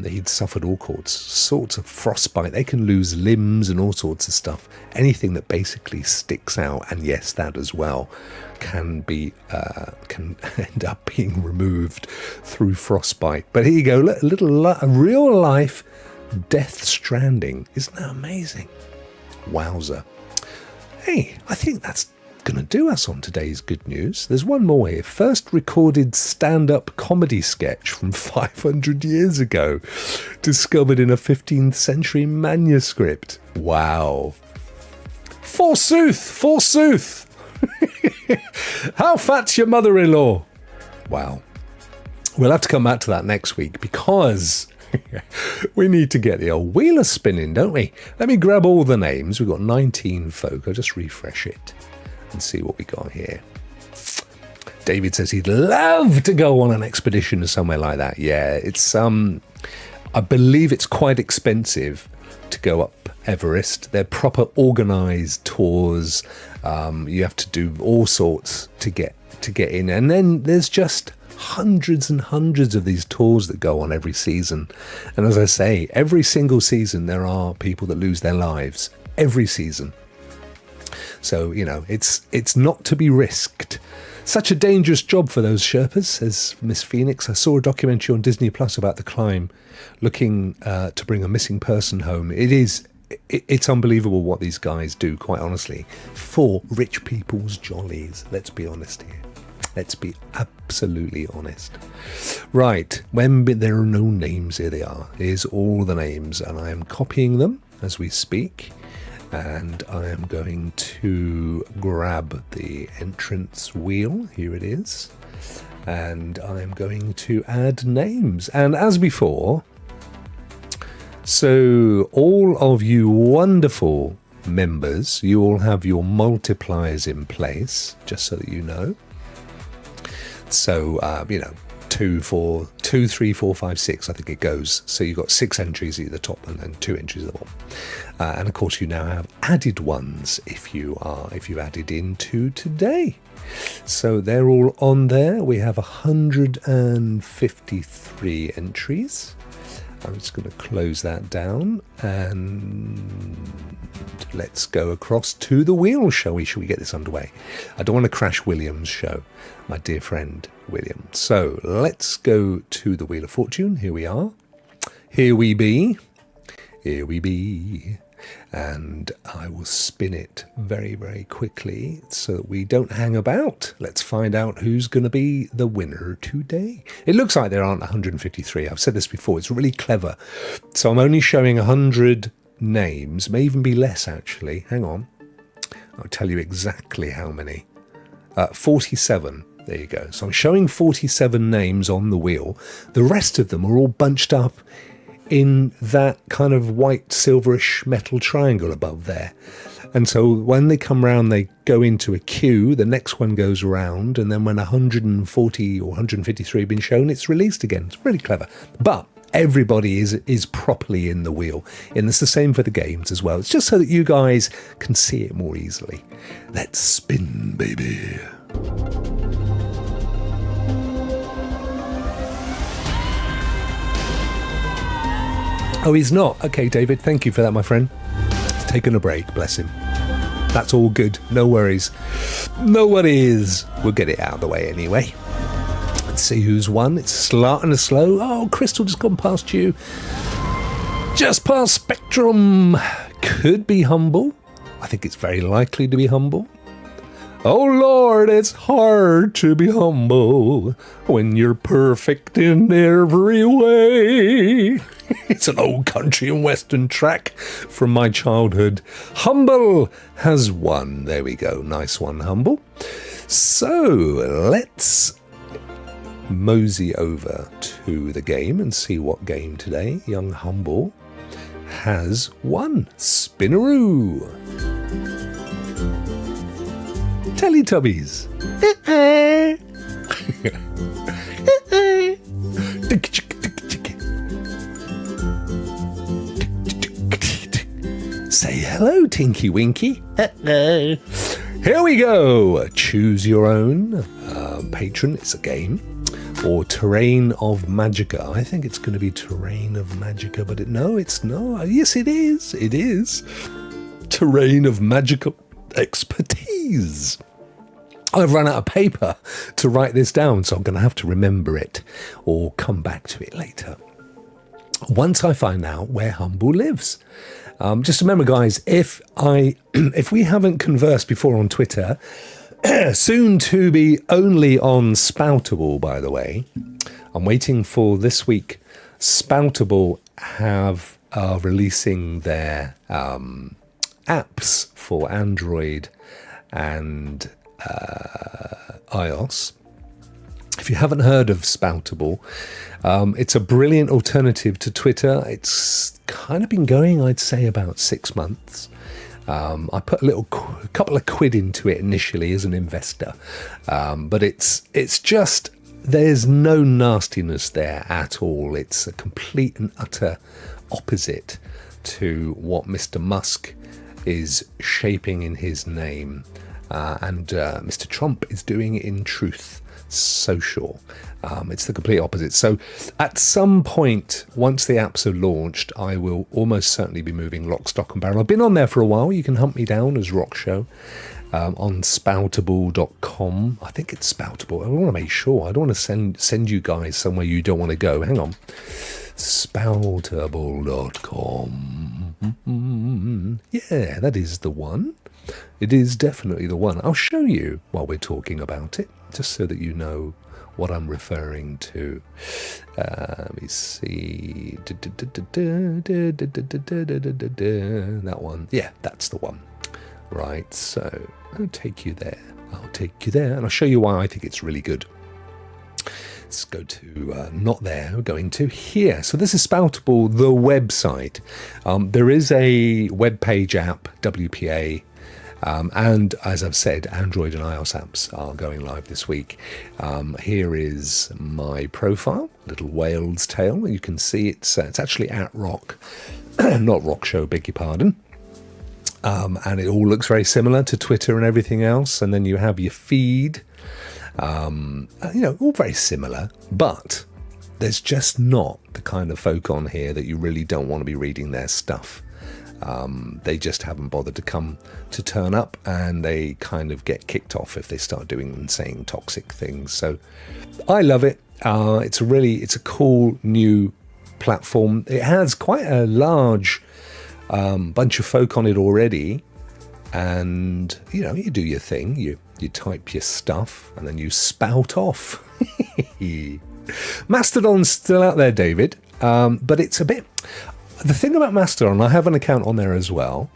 he'd suffered all sorts of frostbite. They can lose limbs and all sorts of stuff. Anything that basically sticks out, and yes, that as well, can end up being removed through frostbite. But here you go, a real life Death Stranding. Isn't that amazing? Wowza. Hey, I think that's going to do us on today's good news. There's one more here. First recorded stand-up comedy sketch from 500 years ago, discovered in a 15th century manuscript. Wow. Forsooth. How fat's your mother-in-law? Wow. We'll have to come back to that next week because we need to get the old wheeler spinning, don't we? Let me grab all the names. We've got 19 folk. I'll just refresh it and see what we got here. David says he'd love to go on an expedition to somewhere like that. Yeah, it's I believe it's quite expensive to go up Everest. They're proper organised tours. You have to do all sorts to get in, and then there's just hundreds and hundreds of these tours that go on every season. And as I say, every single season there are people that lose their lives every season. So, you know, it's not to be risked. Such a dangerous job for those Sherpas, says Miss Phoenix. I saw a documentary on Disney Plus about the climb, looking to bring a missing person home. It's unbelievable what these guys do, quite honestly, for rich people's jollies. Let's be honest here. Let's be absolutely honest. Right, when there are no names, here they are. Here's all the names, and I am copying them as we speak. And I am going to grab the entrance wheel. Here it is. And I am going to add names. And as before, so all of you wonderful members, you all have your multipliers in place, just so that you know. So, 2, 3, 4, 5, 6, I think it goes. So you've got 6 entries at the top and then 2 entries at the bottom. And of course you now have added ones if you've added into today. So they're all on there. We have 153 entries. I'm just going to close that down and let's go across to the wheel, shall we? Shall we get this underway? I don't want to crash William's show, my dear friend William. So let's go to the Wheel of Fortune. Here we are. Here we be. Here we be. And I will spin it very, very quickly so that we don't hang about. Let's find out who's going to be the winner today. It looks like there aren't 153. I've said this before. It's really clever. So I'm only showing 100 names. May even be less, actually. Hang on. I'll tell you exactly how many. 47. There you go. So I'm showing 47 names on the wheel. The rest of them are all bunched up in that kind of white silverish metal triangle above there. And so when they come round, they go into a queue, the next one goes round, and then when 140 or 153 have been shown, it's released again. It's really clever. But everybody is properly in the wheel. And it's the same for the games as well. It's just so that you guys can see it more easily. Let's spin, baby. Oh, he's not. Okay, David, thank you for that, my friend. He's taken a break, bless him. That's all good. No worries. No worries. We'll get it out of the way anyway. Let's see who's won. It's starting to slow. Oh, Crystal just gone past you. Just past Spectrum. Could be Humble. I think it's very likely to be Humble. Oh, Lord, it's hard to be humble when you're perfect in every way. It's an old country and western track from my childhood. Humble has won. There we go. Nice one, Humble. So let's mosey over to the game and see what game today young Humble has won. Spinaroo. Teletubbies. Say hello, Tinky Winky. Hello. Here we go. Choose your own patron. It's a game. Or Terrain of Magica. I think it's going to be Terrain of Magica, but no, it's not. Yes, it is. It is. Terrain of Magical Expertise. I've run out of paper to write this down, so I'm going to have to remember it or come back to it later. Once I find out where Humble lives. Just remember, guys, if we haven't conversed before on Twitter, soon to be only on Spoutable, by the way. I'm waiting for this week. Spoutable are releasing their apps for Android and iOS. If you haven't heard of Spoutable, it's a brilliant alternative to Twitter. It's kind of been going, I'd say, about 6 months. I put a couple of quid into it initially as an investor, but it's just, there's no nastiness there at all. It's a complete and utter opposite to what Mr. Musk is shaping in his name, and Mr. Trump is doing in Truth Social. It's the complete opposite. So at some point, once the apps are launched, I will almost certainly be moving lock, stock and barrel. I've been on there for a while. You can hunt me down as Rokk Show on spoutable.com. I think it's Spoutable. I want to make sure. I don't want to send you guys somewhere you don't want to go. Hang on. Spoutable.com. Yeah, that is the one. It is definitely the one. I'll show you while we're talking about it, just so that you know what I'm referring to. Let me see. That one. Yeah, that's the one. Right, so I'll take you there. And I'll show you why I think it's really good. Let's go to, not there, we're going to here. So this is Spoutable, the website. There is a web page app, WPA, and as I've said, Android and iOS apps are going live this week. Here is my profile, little whale's tail. You can see it's actually at Rokk, not Rokk Show, beg your pardon. And it all looks very similar to Twitter and everything else. And then you have your feed, all very similar, but there's just not the kind of folk on here that you really don't want to be reading their stuff. They just haven't bothered to turn up, and they kind of get kicked off if they start doing and saying toxic things. So I love it. It's a cool new platform. It has quite a large bunch of folk on it already, and you do your thing. You type your stuff and then you spout off. Mastodon's still out there, David, but it's a bit. The thing about Mastodon, I have an account on there as well.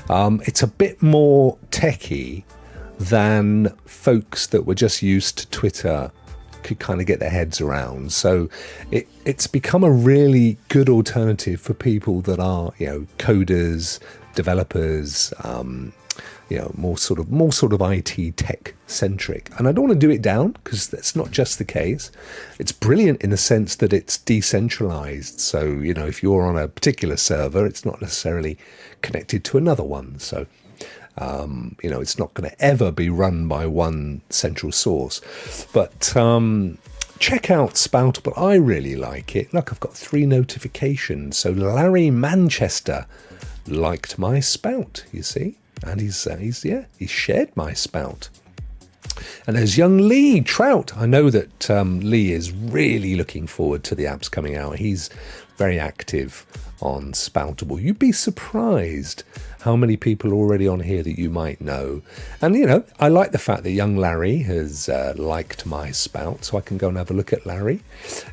It's a bit more techie than folks that were just used to Twitter could kind of get their heads around. So it's become a really good alternative for people that are, coders, developers, more sort of IT tech centric. And I don't want to do it down, because that's not just the case. It's brilliant in the sense that it's decentralized. So, if you're on a particular server, it's not necessarily connected to another one. So, it's not going to ever be run by one central source. But check out Spoutable. I really like it. Look, I've got 3 notifications. So Larry Manchester liked my spout, you see. And he's shared my spout. And there's young Lee Trout. I know that Lee is really looking forward to the apps coming out. He's very active on Spoutable. You'd be surprised how many people are already on here that you might know. And, I like the fact that young Larry has liked my spout, so I can go and have a look at Larry.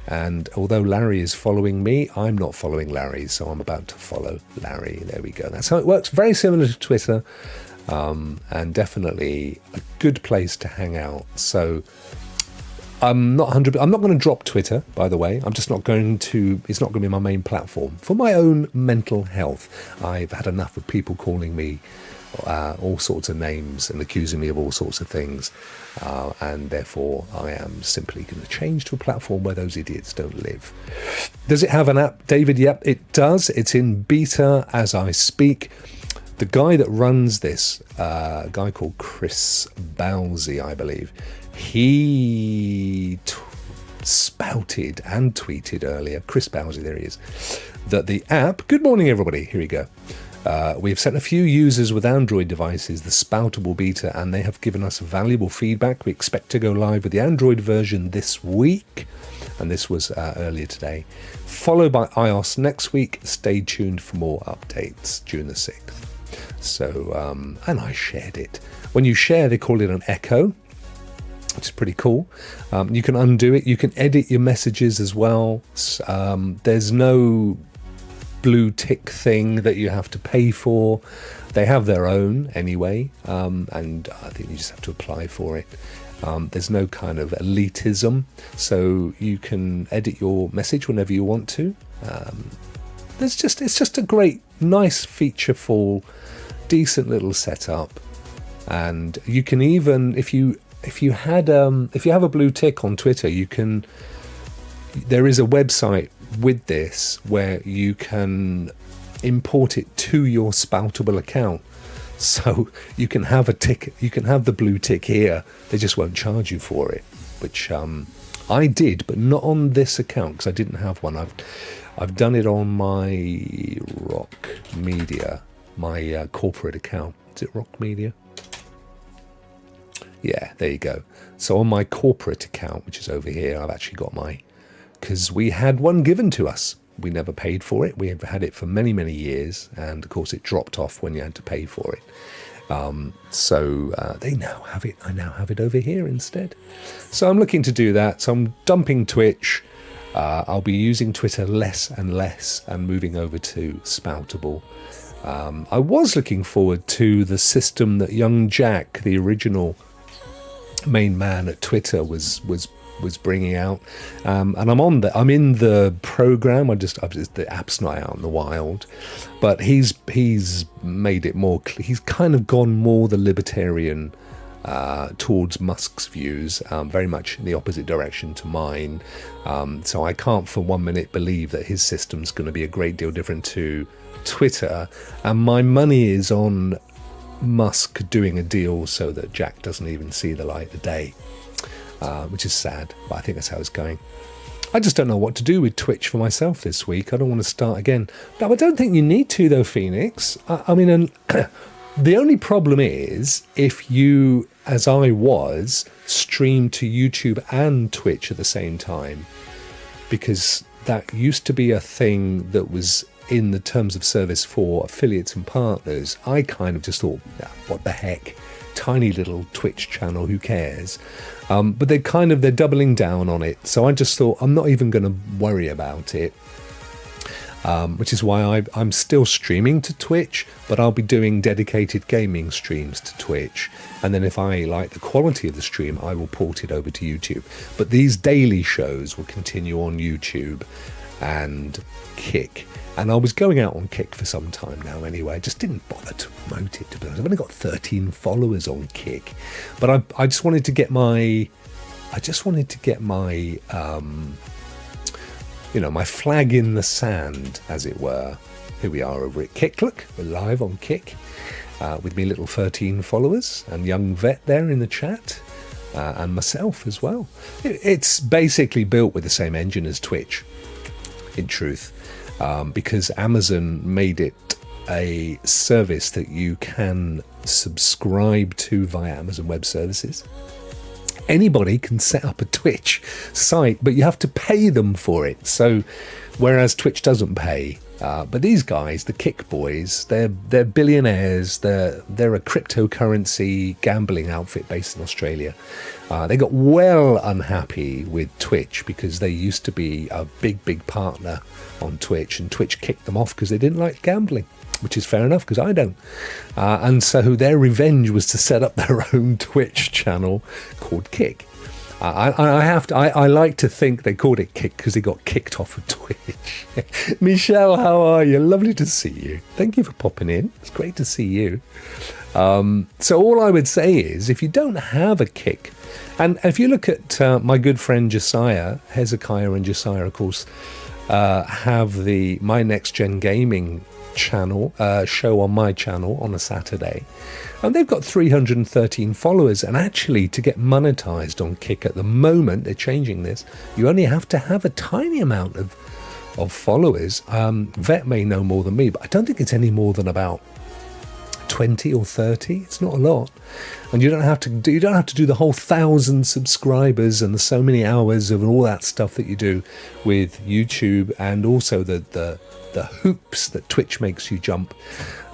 And although Larry is following me, I'm not following Larry, so I'm about to follow Larry. There we go. That's how it works. Very similar to Twitter, and definitely a good place to hang out. So I'm not going to drop Twitter, by the way. It's not going to be my main platform. For my own mental health, I've had enough of people calling me all sorts of names and accusing me of all sorts of things. And therefore, I am simply going to change to a platform where those idiots don't live. Does it have an app, David? Yep, it does. It's in beta as I speak. The guy that runs this, a guy called Chris Bowsey, I believe, he spouted and tweeted earlier, Chris Bowsey, there he is, that the app, good morning everybody, here we go, We've sent a few users with Android devices the Spoutable beta, and they have given us valuable feedback. We expect to go live with the Android version this week, and this was earlier today, followed by iOS next week. Stay tuned for more updates June the 6th. So, and I shared it. When you share, they call it an echo, which is pretty cool. You can undo it. You can edit your messages as well. There's no blue tick thing that you have to pay for. They have their own anyway, and I think you just have to apply for it. There's no kind of elitism, so you can edit your message whenever you want to. It's just a great, nice, featureful, decent little setup, and you can even if you have a blue tick on Twitter, there is a website with this where you can import it to your Spoutable account, so you can have the blue tick here. They just won't charge you for it, which I did, but not on this account because I didn't have one. I've done it on my Rokk Media, my corporate account. Is it Rokk Media? Yeah, there you go. So on my corporate account, which is over here, I've actually got because we had one given to us. We never paid for it. We have had it for many, many years. And of course, it dropped off when you had to pay for it. So they now have it. I now have it over here instead. So I'm looking to do that. So I'm dumping Twitch. I'll be using Twitter less and less and moving over to Spoutable. I was looking forward to the system that young Jack, the original main man at Twitter, was bringing out, and I'm in the program. The app's not out in the wild, but he's made it more. He's kind of gone more the libertarian towards Musk's views, very much in the opposite direction to mine. So I can't for 1 minute believe that his system's going to be a great deal different to Twitter, and my money is on Musk doing a deal so that Jack doesn't even see the light of day. Which is sad, but I think that's how it's going. I just don't know what to do with Twitch for myself this week. I don't want to start again. No, I don't think you need to, though, Phoenix. I mean, the only problem is if you, as I was, stream to YouTube and Twitch at the same time, because that used to be a thing that was in the terms of service for affiliates and partners. I kind of just thought, what the heck? Tiny little Twitch channel, who cares? But they're doubling down on it. So I just thought, I'm not even going to worry about it. Which is why I'm still streaming to Twitch, but I'll be doing dedicated gaming streams to Twitch. And then if I like the quality of the stream, I will port it over to YouTube. But these daily shows will continue on YouTube and Kick. And I was going out on Kick for some time now anyway. I just didn't bother to promote it, to be honest. I've only got 13 followers on Kick. But I just wanted to get my my flag in the sand, as it were. Here we are over at Kick. Look, we're live on Kick with me little 13 followers and young vet there in the chat, and myself as well. It's basically built with the same engine as Twitch, in truth, because Amazon made it a service that you can subscribe to via Amazon Web Services. Anybody can set up a Twitch site, but you have to pay them for it. So, whereas Twitch doesn't pay, but these guys, the Kick boys, they're billionaires. They're a cryptocurrency gambling outfit based in Australia. They got well unhappy with Twitch because they used to be a big partner on Twitch, and Twitch kicked them off because they didn't like gambling, which is fair enough because I don't. And so their revenge was to set up their own Twitch channel called Kick. I like to think they called it Kick because they got kicked off of Twitch. Michelle, how are you? Lovely to see you. Thank you for popping in. It's great to see you. So all I would say is, if you don't have a Kick, and if you look at my good friend Josiah, Hezekiah and Josiah, of course, have the My Next Gen Gaming channel show on my channel on a Saturday, and they've got 313 followers. And actually, to get monetized on Kick at the moment, they're changing this, you only have to have a tiny amount of of followers. Vet may know more than me, but I don't think it's any more than about 20 or 30. It's not a lot, and you don't have to do the whole 1,000 subscribers and the so many hours of all that stuff that you do with YouTube, and also the hoops that Twitch makes you jump.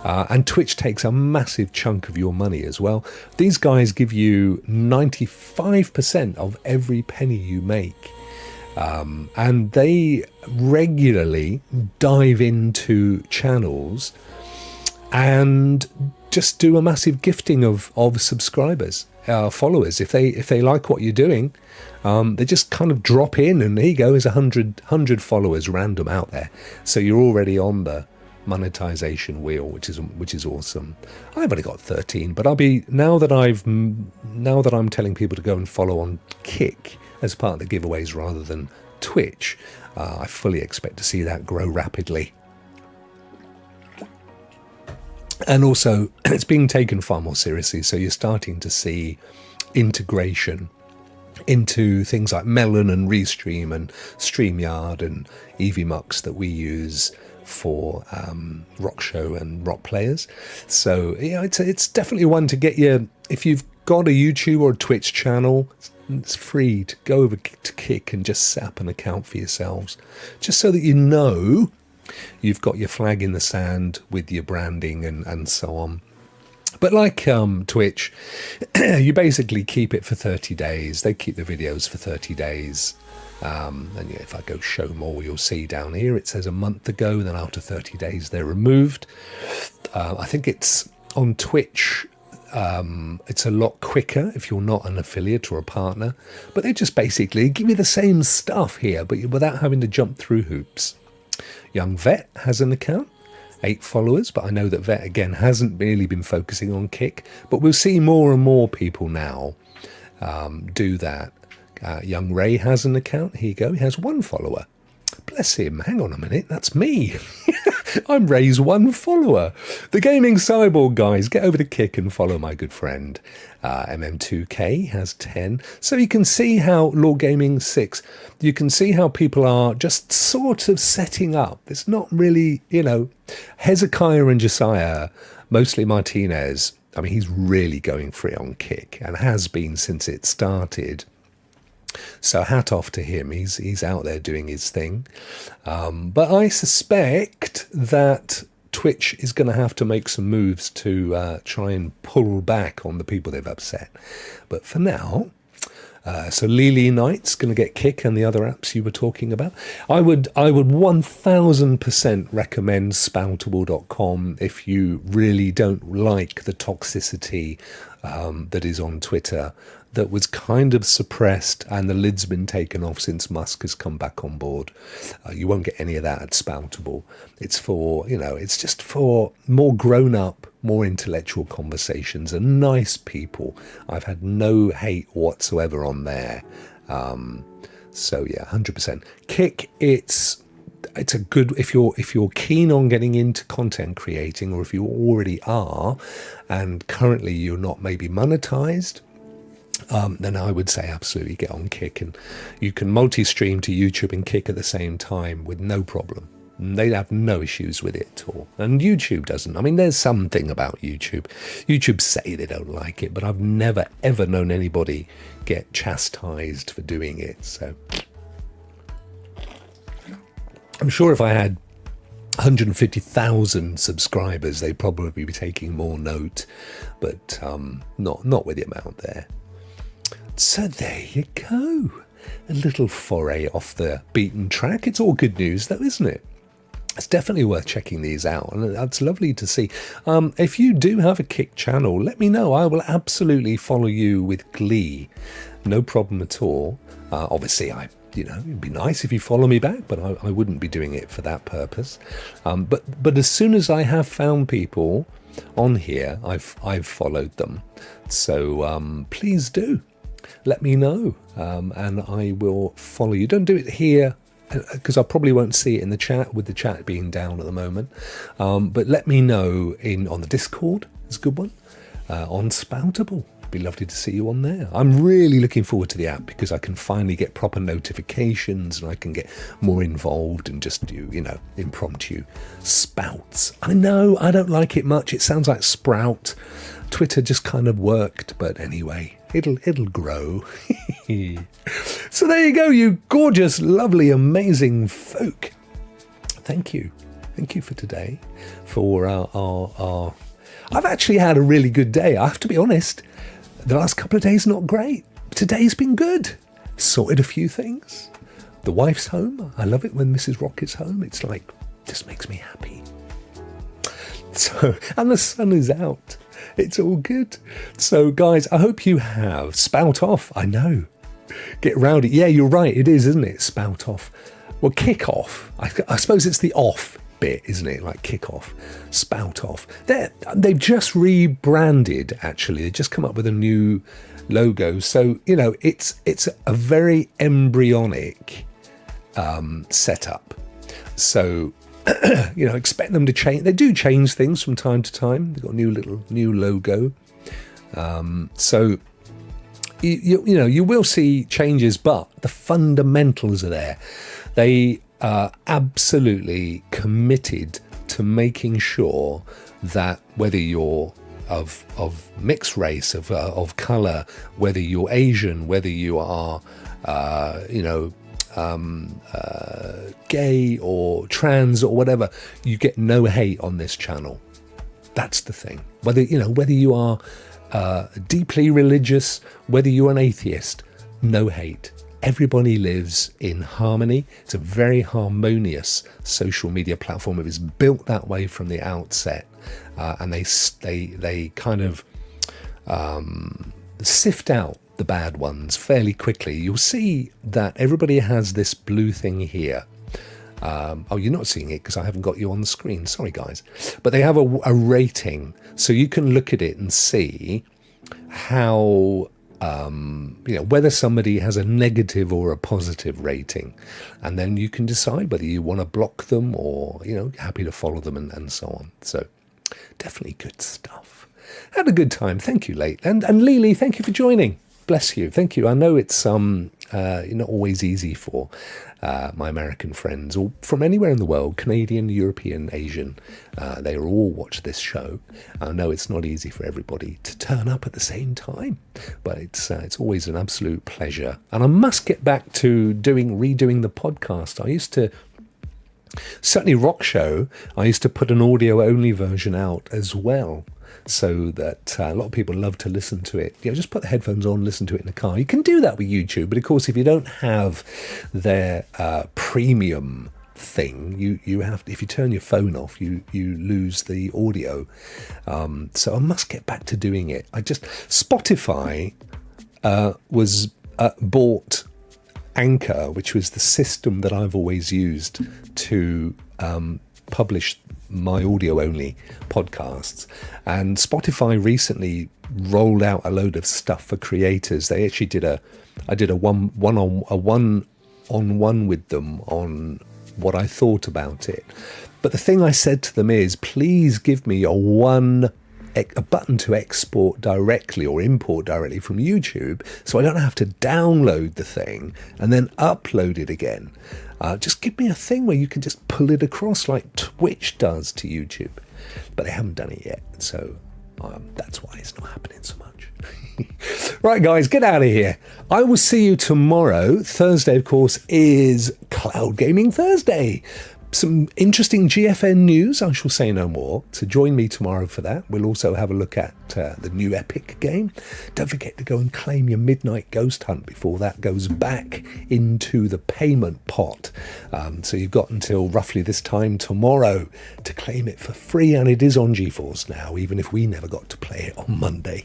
And Twitch takes a massive chunk of your money as well. These guys give you 95% of every penny you make. And they regularly dive into channels and just do a massive gifting of subscribers, followers. If they like what you're doing, they just kind of drop in, and here you go, there's 100 followers random out there. So you're already on the monetization wheel, which is awesome. I've only got 13, but I'll be now that I'm telling people to go and follow on Kick as part of the giveaways rather than Twitch. I fully expect to see that grow rapidly. And also, it's being taken far more seriously, so you're starting to see integration into things like Melon and Restream and StreamYard and EVMux that we use for Rokk Show and Rokk players. So yeah, it's definitely one to get you. If you've got a YouTube or a Twitch channel, it's free to go over to Kick and just set up an account for yourselves, just so that you know you've got your flag in the sand with your branding and so on. But like Twitch, you basically keep it for 30 days. They keep the videos for 30 days. And yeah, if I go show more, you'll see down here it says a month ago, then after 30 days they're removed. I think it's on Twitch, it's a lot quicker if you're not an affiliate or a partner, but they just basically give you the same stuff here, but without having to jump through hoops. Young Vet has an account, 8 followers, but I know that Vet again hasn't really been focusing on Kick, but we'll see more and more people now do that. Young Ray has an account. Here you go. He has 1 follower. Bless him. Hang on a minute. That's me. I'm Ray's 1 follower. The Gaming Cyborg guys, get over to Kick and follow my good friend. MM2K has 10. So you can see how Lord Gaming 6, you can see how people are just sort of setting up. It's not really, Hezekiah and Josiah, mostly Martinez. I mean, he's really going free on Kick and has been since it started. So hat off to him. He's out there doing his thing. But I suspect that Twitch is going to have to make some moves to try and pull back on the people they've upset. But for now, so Lily Knight's going to get Kick and the other apps you were talking about. I would 1000% recommend spoutable.com if you really don't like the toxicity that is on Twitter, that was kind of suppressed, and the lid's been taken off since Musk has come back on board. You won't get any of that at Spoutable. It's for, it's just for more grown-up, more intellectual conversations and nice people. I've had no hate whatsoever on there. So yeah, 100%. Kick, it's a good, if you're keen on getting into content creating, or if you already are and currently you're not maybe monetized, then I would say absolutely get on Kick, and you can multi-stream to YouTube and Kick at the same time with no problem. They have no issues with it at all, and YouTube doesn't. I mean, there's something about YouTube. YouTube say they don't like it, but I've never ever known anybody get chastised for doing it. So I'm sure if I had 150,000 subscribers, they'd probably be taking more note, but not with the amount there. So there you go. A little foray off the beaten track. It's all good news though, isn't it? It's definitely worth checking these out, and that's lovely to see. If you do have a Kick channel, let me know. I will absolutely follow you with glee. No problem at all. Obviously, it'd be nice if you follow me back, but I wouldn't be doing it for that purpose. But as soon as I have found people on here, I've followed them. So please do. Let me know, and I will follow you. Don't do it here, because I probably won't see it in the chat, with the chat being down at the moment. But let me know on the Discord. It's a good one. On Spoutable. be lovely to see you on there. I'm really looking forward to the app because I can finally get proper notifications and I can get more involved and just do, impromptu spouts. I know I don't like it much. It sounds like sprout. Twitter just kind of worked, but anyway, it'll grow. So there you go, you gorgeous, lovely, amazing folk. Thank you for today, for our I've actually had a really good day. I have to be honest. The last couple of days, not great. Today's been good. Sorted a few things. The wife's home. I love it when Mrs. Rokk is home. It's like, this makes me happy. So, and the sun is out. It's all good. So, guys, I hope you have. Spout off. I know. Get rowdy. Yeah, you're right. It is, isn't it? Spout off. Well, kick off. I suppose it's the off bit, isn't it? Like kick off, spout off. They've just rebranded, actually. They just come up with a new logo. So, it's a very embryonic setup. So, expect them to change. They do change things from time to time. They've got a new logo. So, you will see changes, but the fundamentals are there. They are absolutely committed to making sure that whether you're of mixed race, of colour, whether you're Asian, whether you are, gay or trans or whatever, you get no hate on this channel. That's the thing. Whether you are deeply religious, whether you're an atheist, no hate. Everybody lives in harmony. It's a very harmonious social media platform. It was built that way from the outset, and they kind of sift out the bad ones fairly quickly. You'll see that everybody has this blue thing here. You're not seeing it because I haven't got you on the screen. Sorry, guys. But they have a rating, so you can look at it and see how whether somebody has a negative or a positive rating, and then you can decide whether you want to block them or happy to follow them and so on. So definitely good stuff. Had a good time. Thank you, Late and Lily. Thank you for joining. Bless you. Thank you. I know it's not always easy for my American friends or from anywhere in the world, Canadian, European, Asian. They all watch this show. I know it's not easy for everybody to turn up at the same time, but it's always an absolute pleasure. And I must get back to redoing the podcast. I used to, certainly Rokk Show, I used to put an audio-only version out as well, so that a lot of people love to listen to it. Just put the headphones on, listen to it in the car. You can do that with YouTube, but of course, if you don't have their premium thing, you have to, if you turn your phone off, you lose the audio. So I must get back to doing it. Spotify was bought Anchor, which was the system that I've always used to publish my audio-only podcasts, and Spotify recently rolled out a load of stuff for creators. They actually I did a one-on-one with them on what I thought about it. But the thing I said to them is, please give me a button to export directly or import directly from YouTube, so I don't have to download the thing and then upload it again. Just give me a thing where you can just pull it across like Twitch does to YouTube. But they haven't done it yet, so that's why it's not happening so much. Right, guys, get out of here. I will see you tomorrow. Thursday, of course, is Cloud Gaming Thursday. Some interesting GFN news, I shall say no more. So join me tomorrow for that. We'll also have a look at the new Epic game. Don't forget to go and claim your Midnight Ghost Hunt before that goes back into the payment pot. So you've got until roughly this time tomorrow to claim it for free, and it is on GeForce now, even if we never got to play it on Monday.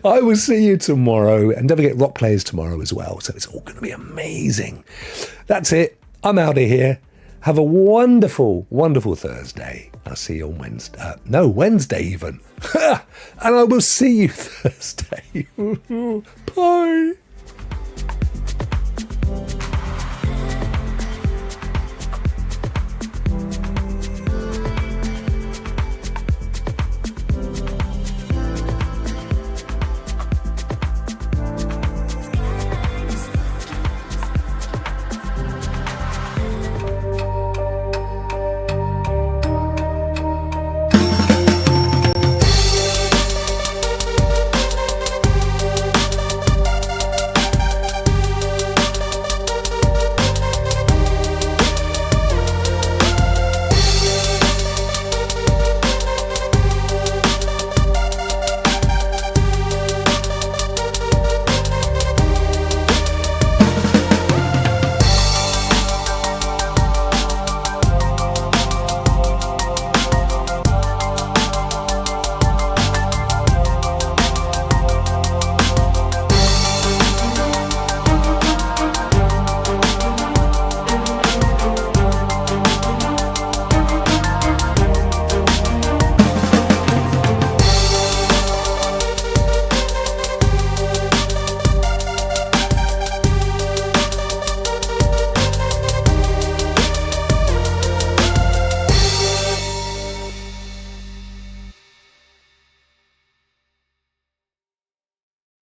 I will see you tomorrow, and don't forget Rock Players tomorrow as well. So it's all going to be amazing. That's it. I'm out of here. Have a wonderful, wonderful Thursday. I'll see you on Wednesday. Wednesday even. And I will see you Thursday. Bye.